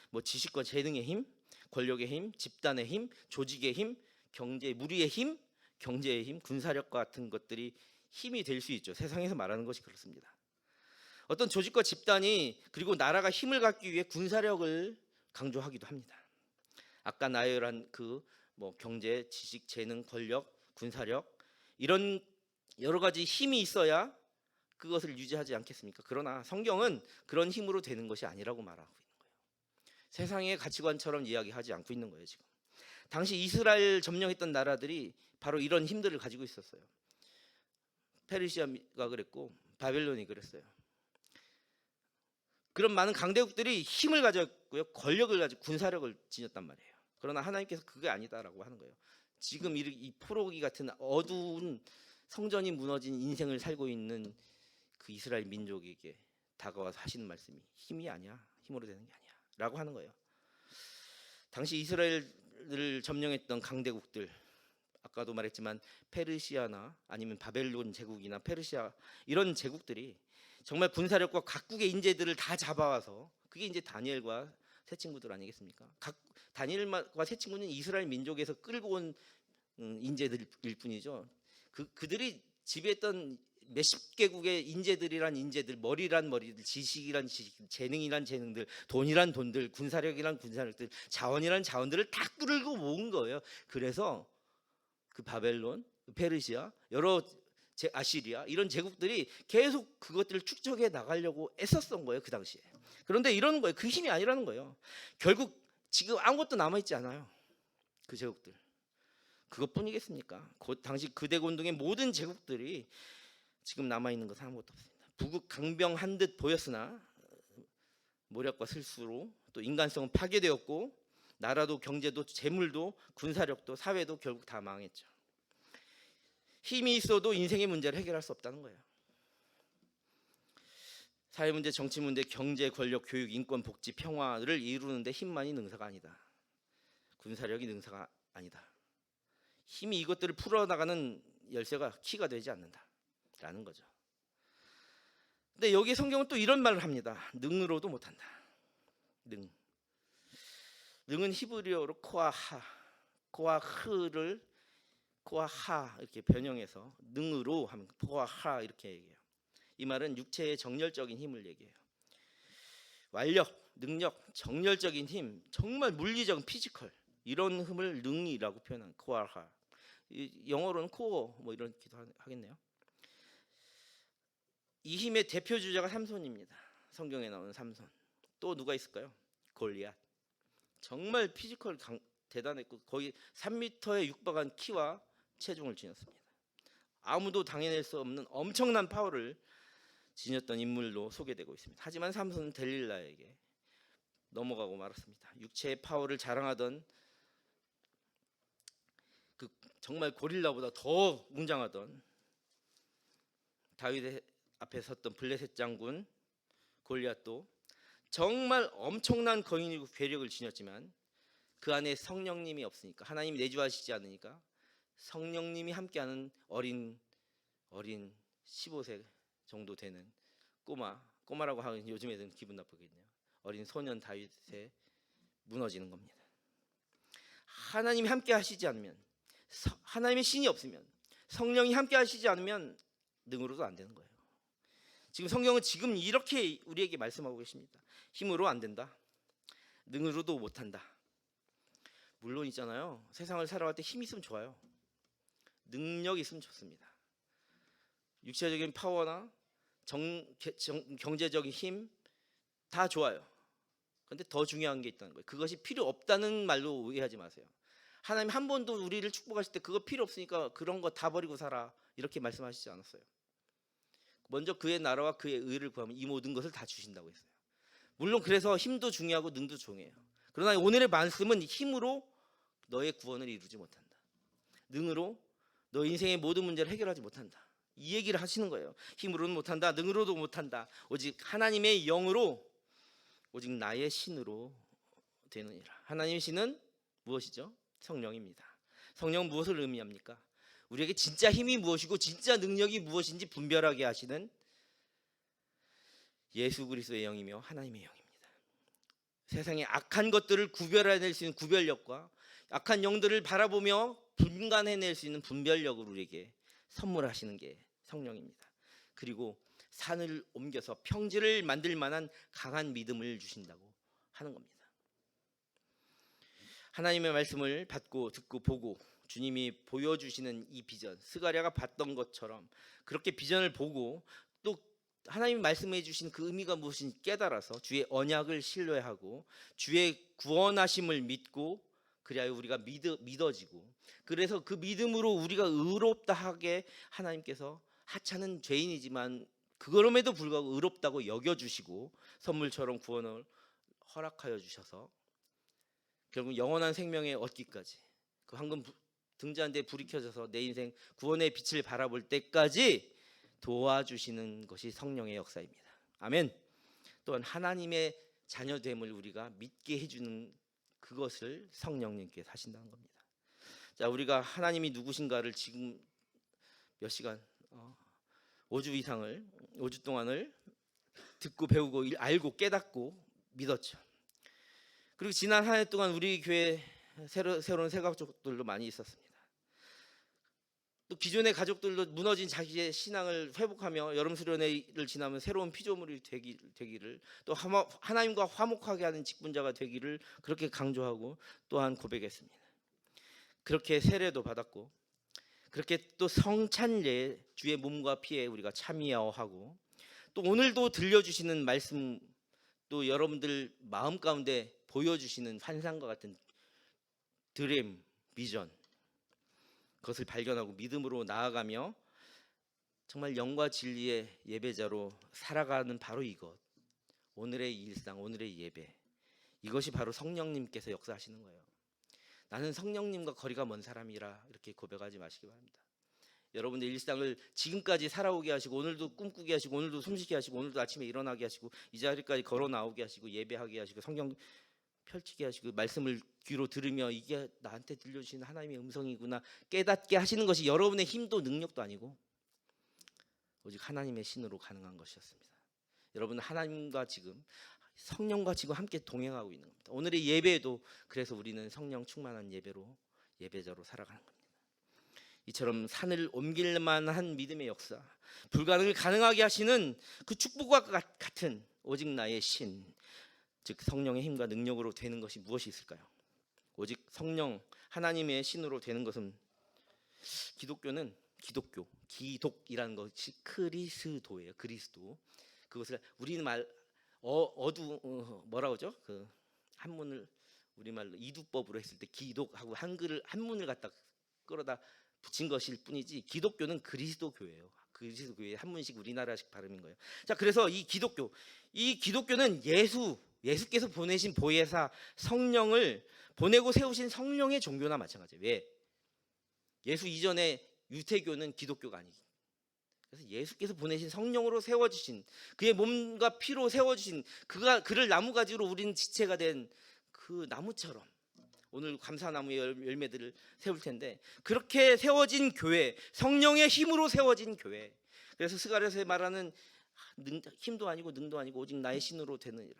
뭐 지식과 재능의 힘, 권력의 힘, 집단의 힘, 조직의 힘, 무리의 힘, 경제의 힘, 군사력과 같은 것들이 힘이 될 수 있죠. 세상에서 말하는 것이 그렇습니다. 어떤 조직과 집단이 그리고 나라가 힘을 갖기 위해 군사력을 강조하기도 합니다. 아까 나열한 경제, 지식, 재능, 권력, 군사력 이런 여러 가지 힘이 있어야 그것을 유지하지 않겠습니까? 그러나 성경은 그런 힘으로 되는 것이 아니라고 말하고 있는 거예요. 세상의 가치관처럼 이야기하지 않고 있는 거예요. 지금 당시 이스라엘 점령했던 나라들이 바로 이런 힘들을 가지고 있었어요. 페르시아가 그랬고 바벨론이 그랬어요. 그런 많은 강대국들이 힘을 가졌고요, 권력을 가지고 군사력을 지녔단 말이에요. 그러나 하나님께서 그게 아니다라고 하는 거예요. 지금 이 포로기 같은 어두운 성전이 무너진 인생을 살고 있는 그 이스라엘 민족에게 다가와서 하시는 말씀이 힘이 아니야, 힘으로 되는 게 아니야 라고 하는 거예요. 당시 이스라엘을 점령했던 강대국들, 아까도 말했지만 페르시아나 아니면 바벨론 제국이나 페르시아 이런 제국들이 정말 군사력과 각국의 인재들을 다 잡아와서, 그게 이제 다니엘과 세 친구들 아니겠습니까? 다니엘과 세 친구는 이스라엘 민족에서 끌고 온 인재들일 뿐이죠. 그들이 지배했던 몇십 개국의 인재들이란 인재들, 머리란 머리들, 지식이란 지식, 재능이란 재능들, 돈이란 돈들, 군사력이란 군사력들, 자원이란 자원들을 다 끌고 모은 거예요. 그래서 그 바벨론, 페르시아, 여러 아시리아 이런 제국들이 계속 그것들을 축적해 나가려고 애썼던 거예요, 그 당시에. 그런데 이러는 거예요. 그 힘이 아니라는 거예요. 결국 지금 아무것도 남아있지 않아요, 그 제국들. 그것뿐이겠습니까? 당시 그대곤등의 모든 제국들이 지금 남아있는 것은 아무것도 없습니다. 부국 강병한 듯 보였으나 모략과 실수로 또 인간성은 파괴되었고, 나라도 경제도 재물도 군사력도 사회도 결국 다 망했죠. 힘이 있어도 인생의 문제를 해결할 수 없다는 거예요. 사회 문제, 정치 문제, 경제, 권력, 교육, 인권, 복지, 평화를 이루는데 힘만이 능사가 아니다. 군사력이 능사가 아니다. 힘이 이것들을 풀어나가는 열쇠가 키가 되지 않는다라는 거죠. 근데 여기 성경은 또 이런 말을 합니다. 능으로도 못한다. 능은 히브리어로 코아하, 코아흐를 코아하 이렇게 변형해서 능으로 하면 코아하 이렇게 얘기해요. 이 말은 육체의 정열적인 힘을 얘기해요. 완력, 능력, 정열적인 힘, 정말 물리적 피지컬 이런 힘을 능이라고 표현한 코어하. 영어로는 코어 뭐 이렇기도 하겠네요. 이 힘의 대표 주자가 삼손입니다. 성경에 나오는 삼손. 또 누가 있을까요? 골리앗. 정말 피지컬 대단했고 거의 3m에 육박한 키와 체중을 지녔습니다. 아무도 당해낼 수 없는 엄청난 파워를 지녔던 인물로 소개되고 있습니다. 하지만 삼손은 델릴라에게 넘어가고 말았습니다. 육체의 파워를 자랑하던 그 정말 고릴라보다 더 웅장하던 다윗의 앞에 섰던 블레셋 장군 골리앗도 정말 엄청난 거인이고 괴력을 지녔지만 그 안에 성령님이 없으니까, 하나님이 내주하시지 않으니까 성령님이 함께하는 어린 15세 정도 되는 꼬마라고 하면 요즘 애들은 기분 나쁘겠네요. 어린 소년 다윗에 무너지는 겁니다. 하나님이 함께 하시지 않으면, 하나님의 신이 없으면, 성령이 함께 하시지 않으면 능으로도 안 되는 거예요. 지금 성경은 지금 이렇게 우리에게 말씀하고 계십니다. 힘으로 안 된다. 능으로도 못한다. 물론 있잖아요. 세상을 살아갈 때 힘이 있으면 좋아요. 능력이 있으면 좋습니다. 육체적인 파워나 경제적인 힘 다 좋아요. 그런데 더 중요한 게 있다는 거예요. 그것이 필요 없다는 말로 오해하지 마세요. 하나님 한 번도 우리를 축복하실 때 그거 필요 없으니까 그런 거 다 버리고 살아 이렇게 말씀하시지 않았어요. 먼저 그의 나라와 그의 의를 구하면 이 모든 것을 다 주신다고 했어요. 물론 그래서 힘도 중요하고 능도 중요해요. 그러나 오늘의 말씀은 힘으로 너의 구원을 이루지 못한다. 능으로 너 인생의 모든 문제를 해결하지 못한다. 이 얘기를 하시는 거예요. 힘으로는 못한다. 능으로도 못한다. 오직 하나님의 영으로, 오직 나의 신으로 되느니라. 하나님의 신은 무엇이죠? 성령입니다. 성령은 무엇을 의미합니까? 우리에게 진짜 힘이 무엇이고 진짜 능력이 무엇인지 분별하게 하시는 예수 그리스도의 영이며 하나님의 영입니다. 세상의 악한 것들을 구별해낼 수 있는 구별력과 악한 영들을 바라보며 분간해낼 수 있는 분별력을 우리에게 선물하시는 게 성령입니다. 그리고 산을 옮겨서 평지를 만들 만한 강한 믿음을 주신다고 하는 겁니다. 하나님의 말씀을 받고 듣고 보고 주님이 보여주시는 이 비전, 스가랴가 봤던 것처럼 그렇게 비전을 보고 또 하나님이 말씀해 주신 그 의미가 무엇인지 깨달아서 주의 언약을 신뢰하고 주의 구원하심을 믿고 그리하여 우리가 믿어지고, 그래서 그 믿음으로 우리가 의롭다 하게 하나님께서 하찮은 죄인이지만 그럼에도 불구하고 의롭다고 여겨주시고 선물처럼 구원을 허락하여 주셔서 결국 영원한 생명에 얻기까지, 그 황금 등잔대에 불이 켜져서 내 인생 구원의 빛을 바라볼 때까지 도와주시는 것이 성령의 역사입니다. 아멘. 또한 하나님의 자녀됨을 우리가 믿게 해주는 그것을 성령님께서 하신다는 겁니다. 자, 우리가 하나님이 누구신가를 지금 몇 시간 5주 동안을 듣고 배우고 알고 깨닫고 믿었죠. 그리고 지난 한 해 동안 우리 교회 새로운 새 가족들도 많이 있었습니다. 또 기존의 가족들도 무너진 자기의 신앙을 회복하며 여름 수련회를 지나면 새로운 피조물이 되기를, 또 하나님과 화목하게 하는 직분자가 되기를 그렇게 강조하고 또한 고백했습니다. 그렇게 세례도 받았고 그렇게 또 성찬례 주의 몸과 피에 우리가 참여하고, 또 오늘도 들려주시는 말씀, 또 여러분들 마음 가운데 보여주시는 환상과 같은 드림, 비전, 그것을 발견하고 믿음으로 나아가며 정말 영과 진리의 예배자로 살아가는 바로 이것, 오늘의 일상, 오늘의 예배, 이것이 바로 성령님께서 역사하시는 거예요. 나는 성령님과 거리가 먼 사람이라 이렇게 고백하지 마시기 바랍니다. 여러분들 일상을 지금까지 살아오게 하시고 오늘도 꿈꾸게 하시고 오늘도 숨쉬게 하시고 오늘도 아침에 일어나게 하시고 이 자리까지 걸어 나오게 하시고 예배하게 하시고 성경 펼치게 하시고 말씀을 귀로 들으며 이게 나한테 들려주시는 하나님의 음성이구나 깨닫게 하시는 것이 여러분의 힘도 능력도 아니고 오직 하나님의 신으로 가능한 것이었습니다. 여러분은 하나님과 지금 성령과 지금 함께 동행하고 있는 겁니다. 오늘의 예배에도 그래서 우리는 성령 충만한 예배자로 살아가는 겁니다. 이처럼 산을 옮길 만한 믿음의 역사, 불가능을 가능하게 하시는 그 축복과 같은 오직 나의 신, 즉 성령의 힘과 능력으로 되는 것이 무엇이 있을까요? 오직 성령 하나님의 신으로 되는 것은 기독교는 기독이라는 것이 그리스도예요. 그리스도. 그것을 우리는 뭐라고 하죠? 그 한문을 우리말로 이두법으로 했을 때 기독하고 한글을 한문을 갖다 끌어다 붙인 것일 뿐이지 기독교는 그리스도교예요. 그리스도교의 한문식 우리나라식 발음인 거예요. 자, 그래서 이 기독교는 예수께서 보내신 보혜사 성령을 보내고 세우신 성령의 종교나 마찬가지예요. 왜? 예수 이전에 유태교는 기독교가 아니기. 그래서 예수께서 보내신 성령으로 세워주신 그의 몸과 피로 세워주신 그를 나무가지로 우리는 지체가 된 그 나무처럼 오늘 감사나무의 열매들을 세울 텐데 그렇게 세워진 교회, 성령의 힘으로 세워진 교회. 그래서 스가랴서에 말하는 힘도 아니고 능도 아니고 오직 나의 신으로 되느니라.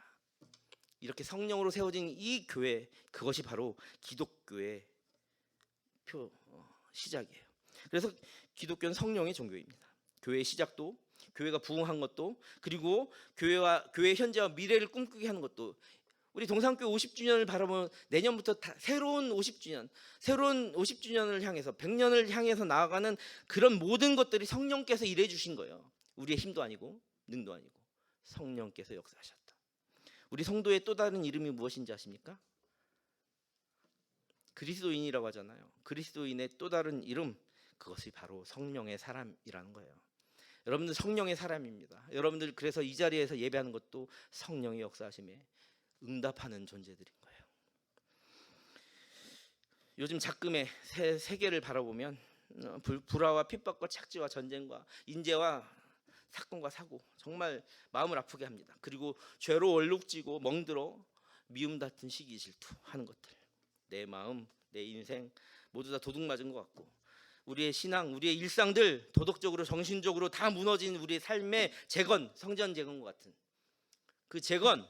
이렇게 성령으로 세워진 이 교회, 그것이 바로 기독교의 시작이에요. 그래서 기독교는 성령의 종교입니다. 교회의 시작도, 교회가 부흥한 것도, 그리고 교회의 현재와 미래를 꿈꾸게 하는 것도. 우리 동산교회 50주년을 바라보면 내년부터 새로운 50주년을 향해서 100년을 향해서 나아가는 그런 모든 것들이 성령께서 일해 주신 거예요. 우리의 힘도 아니고 능도 아니고 성령께서 역사하셨다. 우리 성도의 또 다른 이름이 무엇인지 아십니까? 그리스도인이라고 하잖아요. 그리스도인의 또 다른 이름, 그것이 바로 성령의 사람이라는 거예요. 여러분들 성령의 사람입니다. 여러분들 그래서 이 자리에서 예배하는 것도 성령의 역사하심에 응답하는 존재들인 거예요. 요즘 작금의 세계를 바라보면 불화와 핍박과 착지와 전쟁과 인재와 사건과 사고, 정말 마음을 아프게 합니다. 그리고 죄로 얼룩지고 멍들어 미움 같은 시기 질투하는 것들, 내 마음, 내 인생 모두 다 도둑 맞은 것 같고, 우리의 신앙, 우리의 일상들 도덕적으로 정신적으로 다 무너진 우리의 삶의 재건, 성전 재건과 같은 그 재건,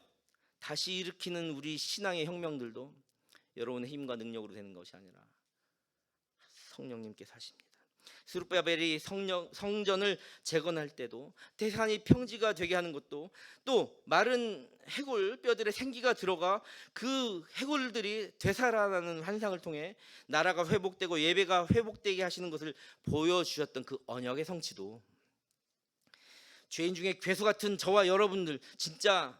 다시 일으키는 우리 신앙의 혁명들도 여러분의 힘과 능력으로 되는 것이 아니라 성령님께서 하십니다. 스룹바벨이 성전을 재건할 때도, 대산이 평지가 되게 하는 것도, 또 마른 해골 뼈들의 생기가 들어가 그 해골들이 되살아나는 환상을 통해 나라가 회복되고 예배가 회복되게 하시는 것을 보여주셨던 그 언약의 성취도, 죄인 중에 괴수 같은 저와 여러분들, 진짜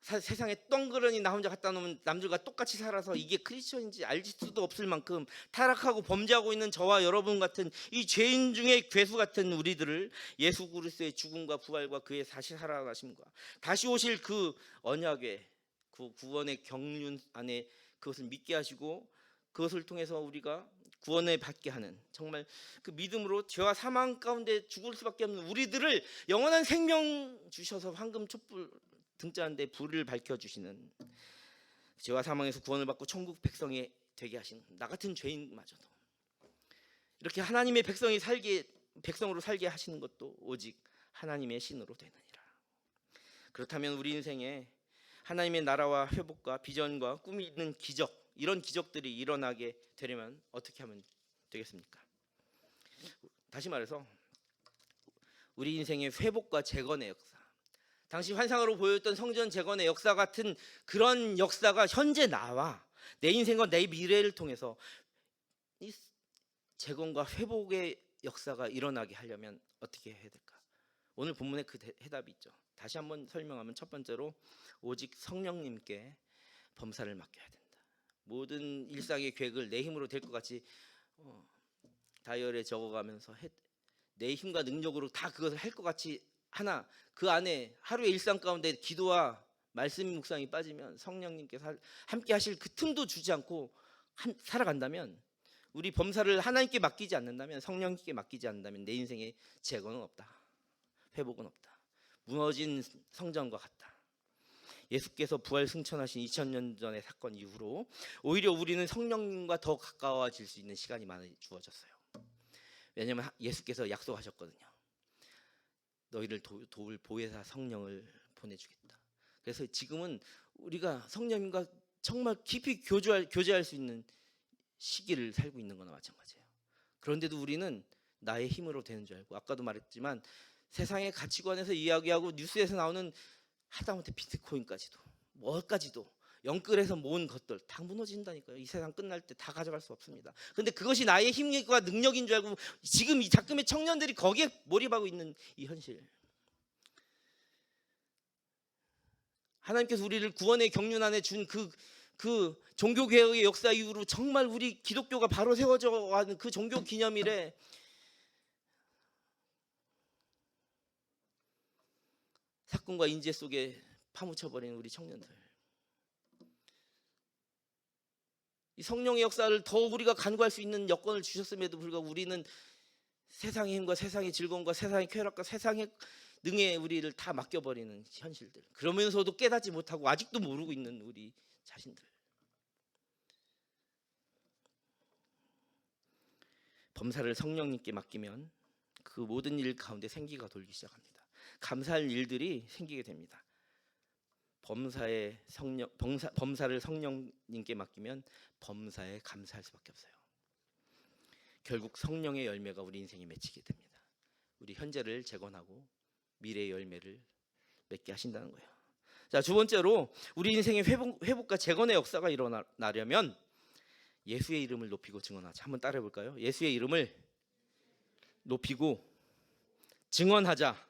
세상에 덩그러니 나 혼자 갖다 놓으면 남들과 똑같이 살아서 이게 크리스천인지 알 수도 없을 만큼 타락하고 범죄하고 있는 저와 여러분 같은 이 죄인 중에 괴수 같은 우리들을 예수 그리스도의 죽음과 부활과 그의 다시 살아나심과 다시 오실 그 언약의 그 구원의 경륜 안에 그것을 믿게 하시고, 그것을 통해서 우리가 구원을 받게 하는, 정말 그 믿음으로 죄와 사망 가운데 죽을 수밖에 없는 우리들을 영원한 생명 주셔서 황금 촛불 등자한데 불을 밝혀주시는, 죄와 사망에서 구원을 받고 천국 백성이 되게 하시는 나 같은 죄인마저도 이렇게 하나님의 백성으로 살게 하시는 것도 오직 하나님의 신으로 되느니라. 그렇다면 우리 인생에 하나님의 나라와 회복과 비전과 꿈이 있는 기적, 이런 기적들이 일어나게 되려면 어떻게 하면 되겠습니까? 다시 말해서 우리 인생의 회복과 재건의 역사, 당시 환상으로 보였던 성전 재건의 역사 같은 그런 역사가 현재 나와 내 인생과 내 미래를 통해서 이 재건과 회복의 역사가 일어나게 하려면 어떻게 해야 될까? 오늘 본문에 그 해답이 있죠. 다시 한번 설명하면, 첫 번째로 오직 성령님께 범사를 맡겨야 된다. 모든 일상의 계획을 내 힘으로 될 것 같이 다이어리에 적어가면서 내 힘과 능력으로 다 그것을 할 것 같이 하나, 그 안에 하루의 일상 가운데 기도와 말씀 묵상이 빠지면, 성령님께서 함께 하실 그 틈도 주지 않고 살아간다면, 우리 범사를 하나님께 맡기지 않는다면, 성령님께 맡기지 않는다면 내 인생에 재건은 없다, 회복은 없다. 무너진 성전과 같다. 예수께서 부활 승천하신 2000년 전의 사건 이후로 오히려 우리는 성령님과 더 가까워질 수 있는 시간이 많이 주어졌어요. 왜냐하면 예수께서 약속하셨거든요. 너희를 도울 보혜사 성령을 보내주겠다. 그래서 지금은 우리가 성령님과 정말 깊이 교제할 수 있는 시기를 살고 있는 거나 마찬가지예요. 그런데도 우리는 나의 힘으로 되는 줄 알고, 아까도 말했지만 세상의 가치관에서 이야기하고 뉴스에서 나오는 하다못해 비트코인까지도 뭐까지도 영끌에서 모은 것들 다 무너진다니까요. 이 세상 끝날 때 다 가져갈 수 없습니다. 근데 그것이 나의 힘과 능력인 줄 알고 지금 이 작금의 청년들이 거기에 몰입하고 있는 이 현실. 하나님께서 우리를 구원의 경륜안에 준 그 종교개혁의 역사 이후로 정말 우리 기독교가 바로 세워져 가는 그 종교 기념일에 사건과 인재 속에 파묻혀버린 우리 청년들, 이 성령의 역사를 더 우리가 간구할 수 있는 여건을 주셨음에도 불구하고 우리는 세상의 힘과 세상의 즐거움과 세상의 쾌락과 세상의 능에 우리를 다 맡겨버리는 현실들, 그러면서도 깨닫지 못하고 아직도 모르고 있는 우리 자신들. 범사를 성령님께 맡기면 그 모든 일 가운데 생기가 돌기 시작합니다. 감사할 일들이 생기게 됩니다. 범사를 성령님께 맡기면 범사에 감사할 수밖에 없어요. 결국 성령의 열매가 우리 인생에 맺히게 됩니다. 우리 현재를 재건하고 미래의 열매를 맺게 하신다는 거예요. 자, 두 번째로 우리 인생의 회복과 재건의 역사가 일어나려면 예수의 이름을 높이고 증언하자. 한번 따라해 볼까요? 예수의 이름을 높이고 증언하자.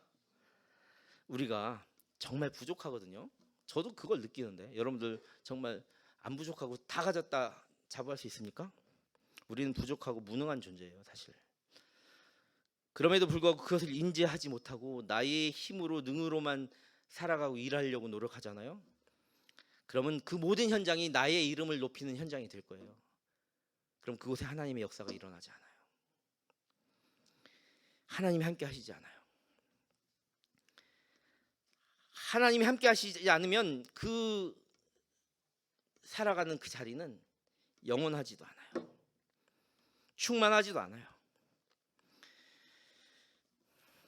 우리가 정말 부족하거든요. 저도 그걸 느끼는데 여러분들 정말 안 부족하고 다 가졌다 자부할 수 있습니까? 우리는 부족하고 무능한 존재예요, 사실. 그럼에도 불구하고 그것을 인지하지 못하고 나의 힘으로 능으로만 살아가고 일하려고 노력하잖아요. 그러면 그 모든 현장이 나의 이름을 높이는 현장이 될 거예요. 그럼 그곳에 하나님의 역사가 일어나지 않아요. 하나님이 함께 하시지 않아요. 하나님이 함께 하시지 않으면 그 살아가는 그 자리는 영원하지도 않아요. 충만하지도 않아요.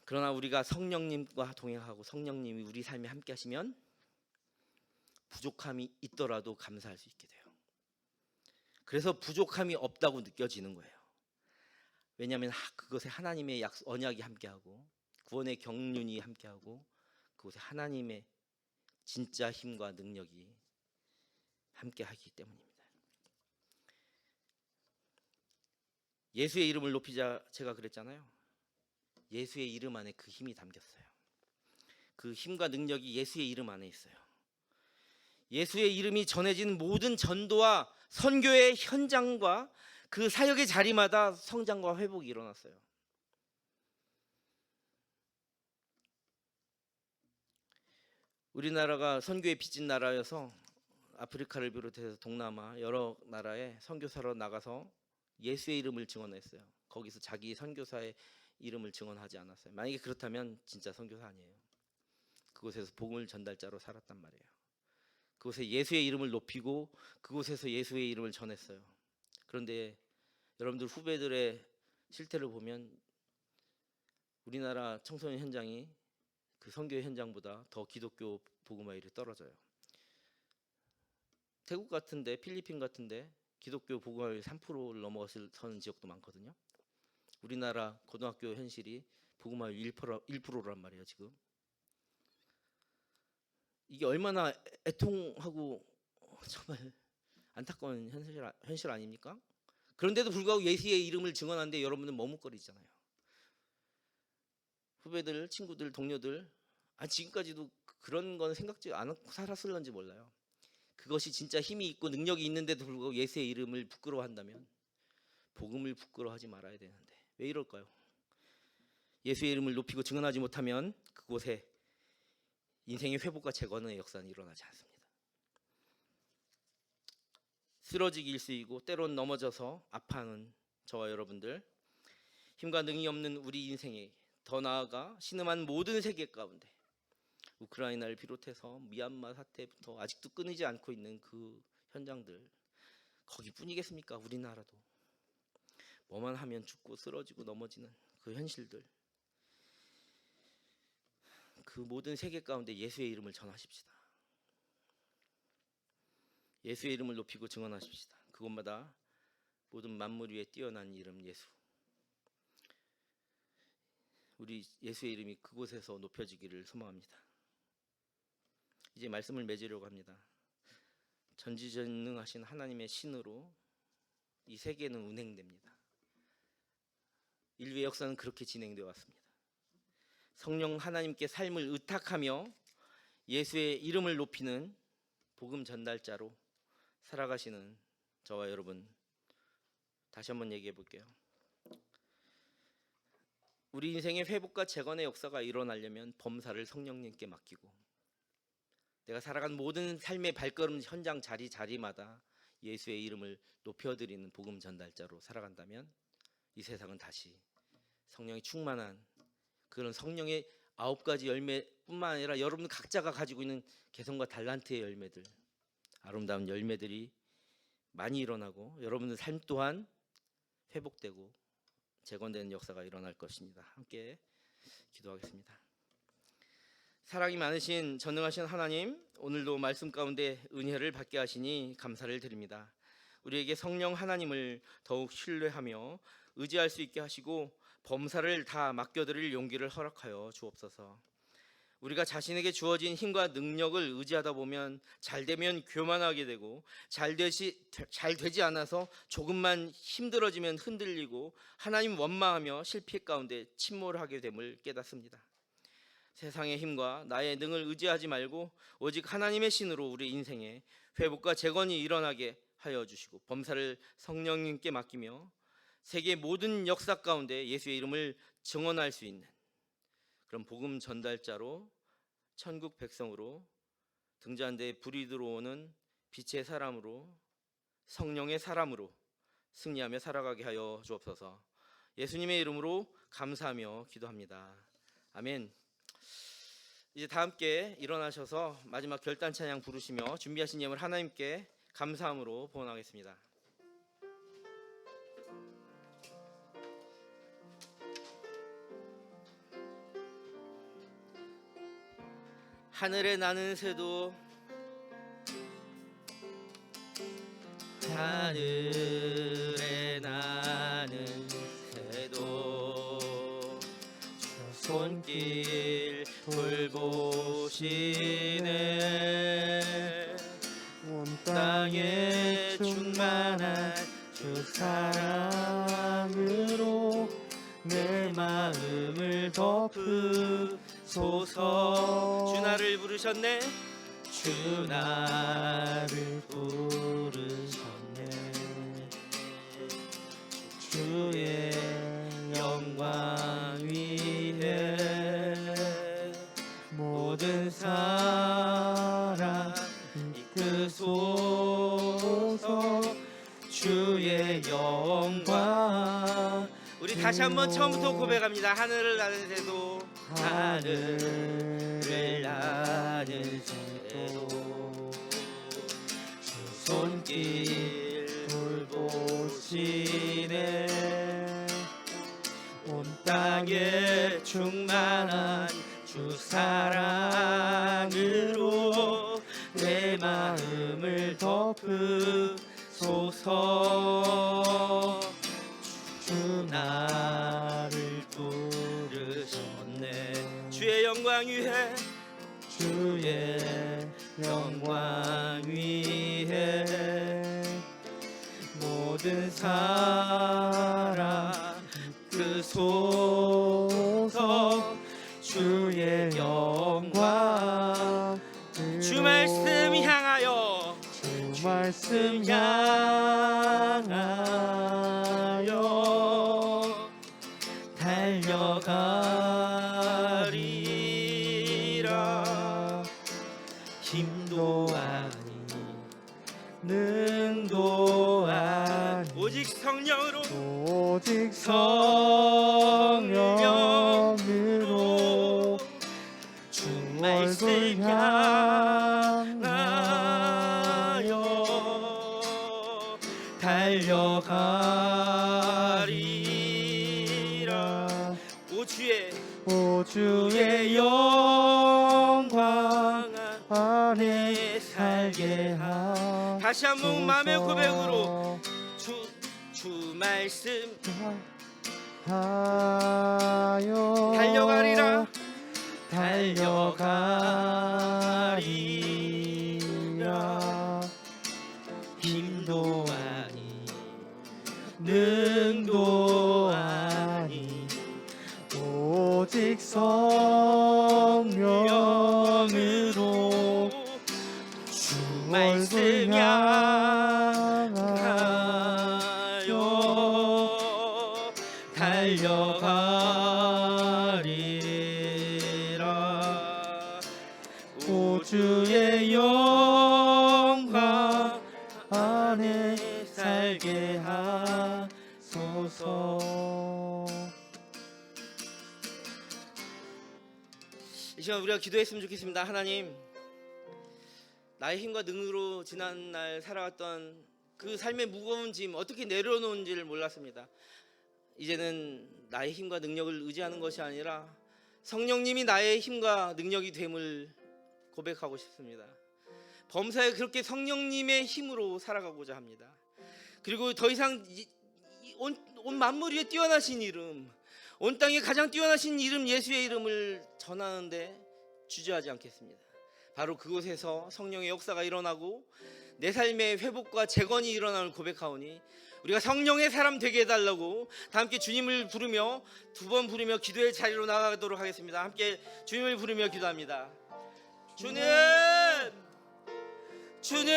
그러나 우리가 성령님과 동행하고 성령님이 우리 삶에 함께 하시면 부족함이 있더라도 감사할 수 있게 돼요. 그래서 부족함이 없다고 느껴지는 거예요. 왜냐하면 그것에 하나님의 언약이 함께하고 구원의 경륜이 함께하고 그곳에 하나님의 진짜 힘과 능력이 함께하기 때문입니다. 예수의 이름을 높이자 제가 그랬잖아요. 예수의 이름 안에 그 힘이 담겼어요. 그 힘과 능력이 예수의 이름 안에 있어요. 예수의 이름이 전해진 모든 전도와 선교의 현장과 그 사역의 자리마다 성장과 회복이 일어났어요. 우리나라가 선교의 빚진 나라여서 아프리카를 비롯해서 동남아 여러 나라에 선교사로 나가서 예수의 이름을 증언했어요. 거기서 자기 선교사의 이름을 증언하지 않았어요. 만약에 그렇다면 진짜 선교사 아니에요. 그곳에서 복음을 전달자로 살았단 말이에요. 그곳에 예수의 이름을 높이고 그곳에서 예수의 이름을 전했어요. 그런데 여러분들 후배들의 실태를 보면 우리나라 청소년 현장이 그 선교의 현장보다 더 기독교 복음화율이 떨어져요. 태국 같은데 필리핀 같은데 기독교 복음화율이 3%를 넘어서는 지역도 많거든요. 우리나라 고등학교 현실이 복음화율 1%란 말이에요, 지금. 이게 얼마나 애통하고 정말 안타까운 현실 아닙니까? 그런데도 불구하고 예수의 이름을 증언하는데 여러분은 머뭇거리잖아요. 후배들, 친구들, 동료들 지금까지도 그런 건 생각지 않고 살았을런지 몰라요. 그것이 진짜 힘이 있고 능력이 있는데도 불구하고 예수의 이름을 부끄러워한다면 복음을 부끄러워하지 말아야 되는데 왜 이럴까요? 예수의 이름을 높이고 증언하지 못하면 그곳에 인생의 회복과 재건의 역사는 일어나지 않습니다. 쓰러지기 일쑤이고 때론 넘어져서 아파하는 저와 여러분들, 힘과 능이 없는 우리 인생에 더 나아가 신음한 모든 세계 가운데 우크라이나를 비롯해서 미얀마 사태부터 아직도 끊이지 않고 있는 그 현장들, 거기뿐이겠습니까? 우리나라도 뭐만 하면 죽고 쓰러지고 넘어지는 그 현실들, 그 모든 세계 가운데 예수의 이름을 전하십시다. 예수의 이름을 높이고 증언하십시다. 그곳마다 모든 만물 위에 뛰어난 이름 예수, 우리 예수의 이름이 그곳에서 높여지기를 소망합니다. 이제 말씀을 맺으려고 합니다. 전지전능하신 하나님의 신으로 이 세계는 운행됩니다. 인류의 역사는 그렇게 진행되어 왔습니다. 성령 하나님께 삶을 의탁하며 예수의 이름을 높이는 복음 전달자로 살아가시는 저와 여러분, 다시 한번 얘기해 볼게요. 우리 인생의 회복과 재건의 역사가 일어나려면 범사를 성령님께 맡기고, 내가 살아간 모든 삶의 발걸음 현장 자리마다 예수의 이름을 높여드리는 복음 전달자로 살아간다면 이 세상은 다시 성령이 충만한 그런 성령의 9가지 열매뿐만 아니라 여러분 각자가 가지고 있는 개성과 달란트의 열매들, 아름다운 열매들이 많이 일어나고 여러분의 삶 또한 회복되고 재건되는 역사가 일어날 것입니다. 함께 기도하겠습니다. 사랑이 많으신 전능하신 하나님, 오늘도 말씀 가운데 은혜를 받게 하시니 감사를 드립니다. 우리에게 성령 하나님을 더욱 신뢰하며 의지할 수 있게 하시고 범사를 다 맡겨드릴 용기를 허락하여 주옵소서. 우리가 자신에게 주어진 힘과 능력을 의지하다 보면 잘되면 교만하게 되고 잘 되지 않아서 조금만 힘들어지면 흔들리고 하나님 원망하며 실패 가운데 침몰하게 됨을 깨닫습니다. 세상의 힘과 나의 능을 의지하지 말고 오직 하나님의 신으로 우리 인생에 회복과 재건이 일어나게 하여 주시고 범사를 성령님께 맡기며 세계 모든 역사 가운데 예수의 이름을 증언할 수 있는 그런 복음 전달자로 천국 백성으로 등잔 데 불이 들어오는 빛의 사람으로 성령의 사람으로 승리하며 살아가게 하여 주옵소서. 예수님의 이름으로 감사하며 기도합니다. 아멘. 이제 다 함께 일어나셔서 마지막 결단 찬양 부르시며 준비하신 예물 하나님께 감사함으로 봉헌하겠습니다. 하늘에 나는 새도 하늘에 나는 새도 손길 돌보시네 온 땅에 충만한 주 사랑으로 내 마음을 덮으소서. 주 나를 부르셨네. 주 나를 부르셨네. 주의 영광 위에 모든 사랑 이끄소서. 주의 영광. 우리 다시 한번 처음부터 고백합니다. 하늘을 나는 새도 하늘을 나는 새도 주 손길 돌보시네. 온 땅에 충만한 주 사랑으로 내 마음을 덮으소서. 주 나를 부르셨네. 주의 영광 위에 주의 영광 위에 모든 사랑 이끄소서. 주의 영광 주 말씀 향하여 주 말씀 향하여 달려가리라. 힘도 아니 능도 아니 오직 성령으로 오직 성령으로 주 말씀 얼굴 향하여 달려가리라. 오 주의 영광 안에 살게 하소서. 다시 한번 마음의 고백으로 주 말씀 하여 달려가리라. 달려가리라. 오직 성령으로 주 얼굴 향하여 달려가리라. 오 주의 영광 안에 살게 하소서. 이 시간 우리가 기도했으면 좋겠습니다. 하나님, 나의 힘과 능으로 지난날 살아왔던 그 삶의 무거운 짐 어떻게 내려놓은지를 몰랐습니다. 이제는 나의 힘과 능력을 의지하는 것이 아니라 성령님이 나의 힘과 능력이 됨을 고백하고 싶습니다. 범사에 그렇게 성령님의 힘으로 살아가고자 합니다. 그리고 더 이상 온 만물 위에 뛰어나신 이름, 온 땅에 가장 뛰어나신 이름 예수의 이름을 전하는데 주저하지 않겠습니다. 바로 그곳에서 성령의 역사가 일어나고 내 삶의 회복과 재건이 일어남을 고백하오니 우리가 성령의 사람 되게 해달라고 다 함께 주님을 부르며 두 번 부르며 기도의 자리로 나가도록 하겠습니다. 함께 주님을 부르며 기도합니다. 주님, 주님,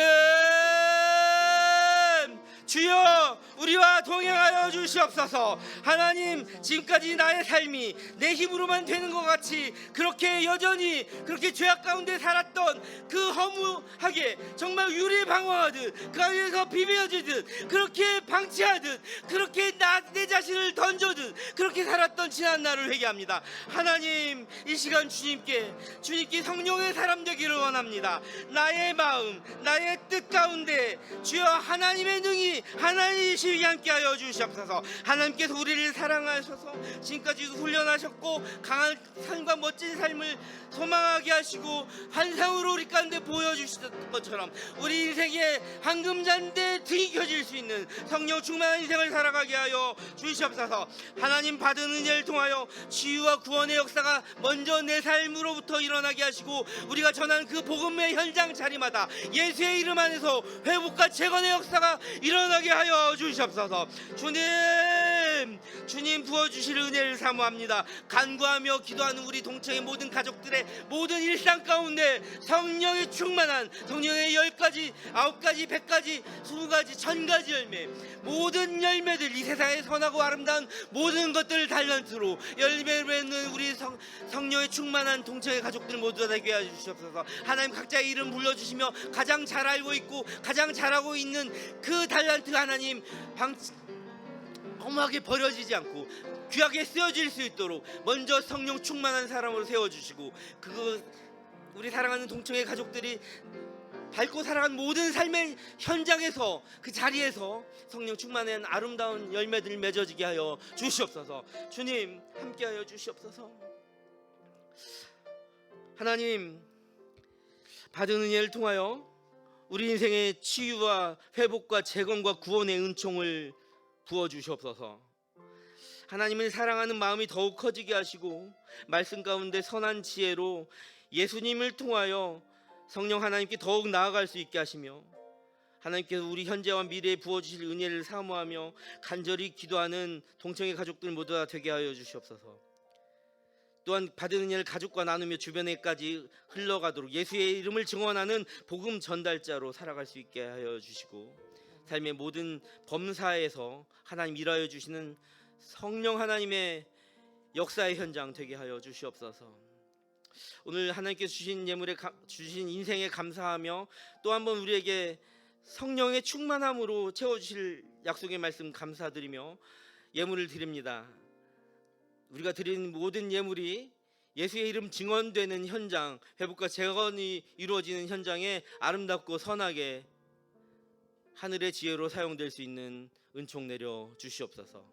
주여 우리와 동행하여 주시옵소서. 하나님, 지금까지 나의 삶이 내 힘으로만 되는 것 같이 그렇게 여전히 그렇게 죄악 가운데 살았던 그 허무하게 정말 유리방황하듯 그 안에서 비벼지듯 그렇게 방치하듯 그렇게 내 자신을 던져듯 그렇게 살았던 지난 날을 회개합니다. 하나님, 이 시간 주님께 성령의 사람 되기를 원합니다. 나의 마음, 나의 뜻 가운데 주여 하나님의 능히 하나님이 시기 함께 하여 주시옵소서. 하나님께서 우리를 사랑하셔서 지금까지도 훈련하셨고 강한 삶과 멋진 삶을 소망하게 하시고 환상으로 우리 가운데 보여주셨던 것처럼 우리 인생의 황금잔대 등이 켜질 수 있는 성령 충만한 인생을 살아가게 하여 주시옵소서. 하나님, 받은 은혜를 통하여 치유와 구원의 역사가 먼저 내 삶으로부터 일어나게 하시고 우리가 전하는 그 복음의 현장 자리마다 예수의 이름 안에서 회복과 재건의 역사가 일어나게 하여 주시옵소서. 주님 부어주실 은혜를 사모합니다. 간구하며 기도하는 우리 동청의 모든 가족들의 모든 일상 가운데 성령의 충만한 성령의 10가지, 9가지, 100가지, 20가지, 1000가지 열매, 모든 열매들, 이 세상에 선하고 아름다운 모든 것들을 달란트로 열매를 맺는 우리 성령의 충만한 동청의 가족들 모두 다 되게 해주시옵소서. 하나님, 각자의 이름 불러주시며 가장 잘 알고 있고 가장 잘하고 있는 그 달란트 하나님 허무하게 버려지지 않고 귀하게 쓰여질 수 있도록 먼저 성령 충만한 사람으로 세워주시고 우리 사랑하는 동청의 가족들이 밟고 살아간 모든 삶의 현장에서 그 자리에서 성령 충만한 아름다운 열매들을 맺어지게 하여 주시옵소서. 주님, 함께하여 주시옵소서. 하나님, 받은 은혜를 통하여 우리 인생의 치유와 회복과 재건과 구원의 은총을 부어주시옵소서. 하나님을 사랑하는 마음이 더욱 커지게 하시고 말씀 가운데 선한 지혜로 예수님을 통하여 성령 하나님께 더욱 나아갈 수 있게 하시며 하나님께서 우리 현재와 미래에 부어주실 은혜를 사모하며 간절히 기도하는 동청의 가족들 모두 다 되게 하여 주시옵소서. 또한 받은 은혜를 가족과 나누며 주변에까지 흘러가도록 예수의 이름을 증언하는 복음 전달자로 살아갈 수 있게 하여 주시고 삶의 모든 범사에서 하나님 일하여 주시는 성령 하나님의 역사의 현장 되게 하여 주시옵소서. 오늘 하나님께서 주신 예물에 주신 인생에 감사하며 또 한번 우리에게 성령의 충만함으로 채워주실 약속의 말씀 감사드리며 예물을 드립니다. 우리가 드린 모든 예물이 예수의 이름 증언되는 현장, 회복과 재건이 이루어지는 현장에 아름답고 선하게 하늘의 지혜로 사용될 수 있는 은총 내려 주시옵소서.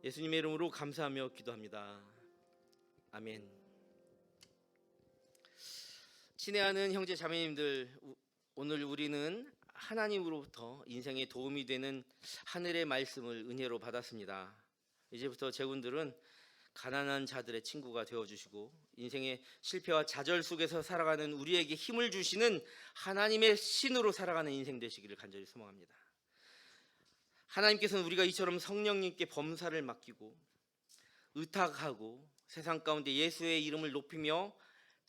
예수님의 이름으로 감사하며 기도합니다. 아멘. 친애하는 형제 자매님들, 오늘 우리는 하나님으로부터 인생에 도움이 되는 하늘의 말씀을 은혜로 받았습니다. 이제부터 제군들은 가난한 자들의 친구가 되어주시고 인생의 실패와 좌절 속에서 살아가는 우리에게 힘을 주시는 하나님의 신으로 살아가는 인생 되시기를 간절히 소망합니다. 하나님께서는 우리가 이처럼 성령님께 범사를 맡기고 의탁하고 세상 가운데 예수의 이름을 높이며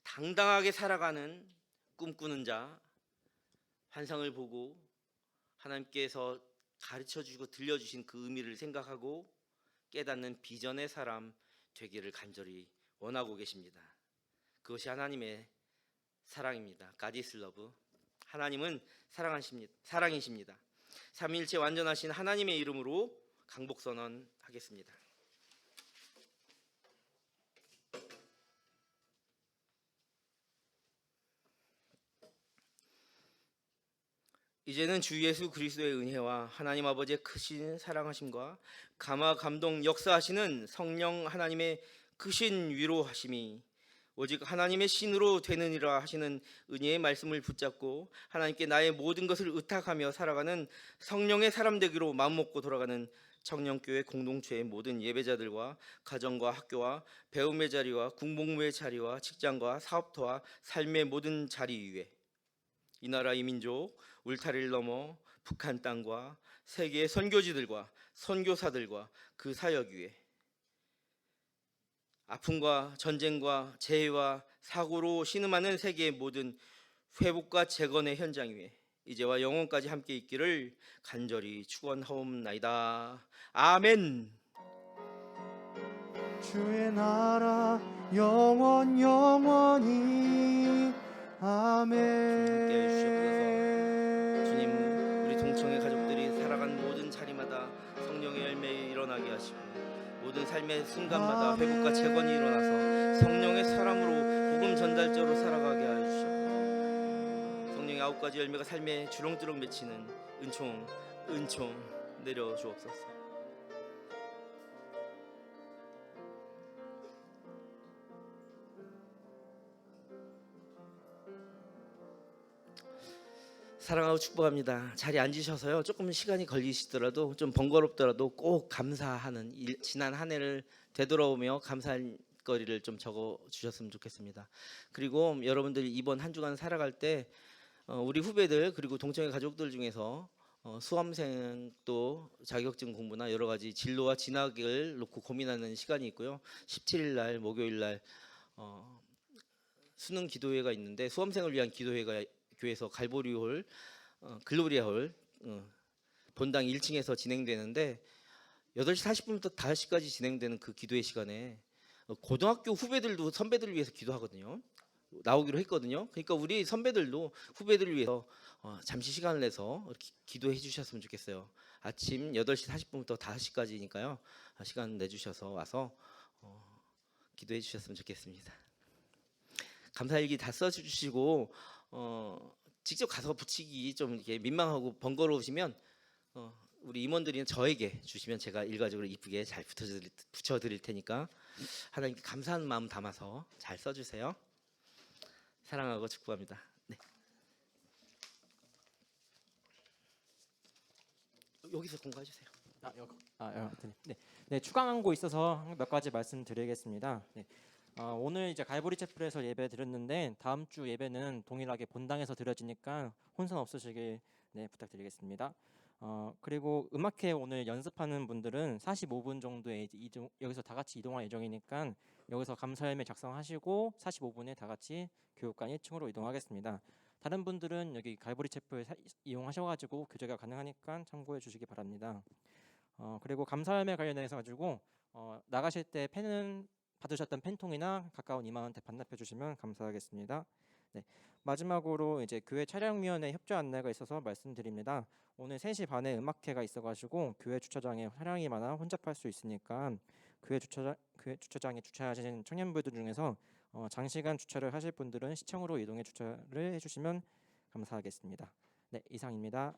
당당하게 살아가는 꿈꾸는 자, 환상을 보고 하나님께서 가르쳐주고 들려주신 그 의미를 생각하고 깨닫는 비전의 사람 되기를 간절히 원하고 계십니다. 그것이 하나님의 사랑입니다. God is love. 하나님은 사랑이십니다. 삼위일체 완전하신 하나님의 이름으로 강복 선언하겠습니다. 이제는 주 예수 그리스도의 은혜와 하나님 아버지의 크신 사랑하심과 감화 감동 역사하시는 성령 하나님의 크신 위로하심이 오직 하나님의 신으로 되느니라 하시는 은혜의 말씀을 붙잡고 하나님께 나의 모든 것을 의탁하며 살아가는 성령의 사람 되기로 마음먹고 돌아가는 청년교회 공동체의 모든 예배자들과 가정과 학교와 배움의 자리와 군복무의 자리와 직장과 사업터와 삶의 모든 자리 위에 이 나라 이 민족 울타리를 넘어 북한 땅과 세계의 선교지들과 선교사들과 그 사역 위에 아픔과 전쟁과 재해와 사고로 신음하는 세계의 모든 회복과 재건의 현장 위에 이제와 영원까지 함께 있기를 간절히 축원하옵나이다. 아멘. 주의 나라 영원 영원히 아멘. 주님, 우리 동청의 가족들이 살아간 모든 자리마다 성령의 열매 일어나게 하시고 모든 삶의 순간마다 회복과 재건이 일어나서 성령의 사람으로 복음 전달자로 살아가게 하여 주시옵소서. 성령의 9가지 열매가 삶에 주렁주렁 맺히는 은총 내려 주옵소서. 사랑하고 축복합니다. 자리에 앉으셔서요. 조금 시간이 걸리시더라도 좀 번거롭더라도 꼭 감사하는 지난 한 해를 되돌아오며 감사할 거리를 좀 적어 주셨으면 좋겠습니다. 그리고 여러분들이 이번 한 주간 살아갈 때 우리 후배들 그리고 동청회 가족들 중에서 수험생도 자격증 공부나 여러 가지 진로와 진학을 놓고 고민하는 시간이 있고요. 17일 날 목요일 날 수능 기도회가 있는데 수험생을 위한 기도회가 교회에서 갈보리홀 글로리아홀 본당 1층에서 진행되는데 8시 40분부터 5시까지 진행되는 그 기도회 시간에 고등학교 후배들도 선배들을 위해서 기도하거든요. 나오기로 했거든요. 그러니까 우리 선배들도 후배들을 위해서 잠시 시간을 내서 기도해 주셨으면 좋겠어요. 아침 8시 40분부터 5시까지니까요. 시간 내주셔서 와서 기도해 주셨으면 좋겠습니다. 감사일기 다 써주시고 직접 가서 붙이기 좀 이렇게 민망하고 번거로우시면 우리 임원들이 저에게 주시면 제가 일괄적으로 이쁘게 잘 붙여드릴 테니까 하나님께 감사하는 마음 담아서 잘 써주세요. 사랑하고 축복합니다. 네. 여기서 공부해 주세요. 네, 추가 광고 있어서 몇 가지 말씀드리겠습니다. 네. 오늘 이제 갈보리 채플에서 예배 드렸는데 다음 주 예배는 동일하게 본당에서 드려지니까 혼선 없으시길 부탁드리겠습니다. 그리고 음악회 오늘 연습하는 분들은 45분 정도에 여기서 다 같이 이동할 예정이니까 여기서 감사열매 작성하시고 45분에 다 같이 교육관 1층으로 이동하겠습니다. 다른 분들은 여기 갈보리 채플 이용하셔가지고 교제가 가능하니까 참고해 주시기 바랍니다. 그리고 감사열매 관련해서 가지고 나가실 때 펜은 받으셨던 펜통이나 가까운 이마한테 반납해 주시면 감사하겠습니다. 네, 마지막으로 이제 교회 촬영위원회 협조 안내가 있어서 말씀드립니다. 오늘 3시 반에 음악회가 있어가지고 교회 주차장에 차량이 많아 혼잡할 수 있으니까 교회 주차장에 주차하신 청년분들 중에서 장시간 주차를 하실 분들은 시청으로 이동해 주차를 해주시면 감사하겠습니다. 네, 이상입니다.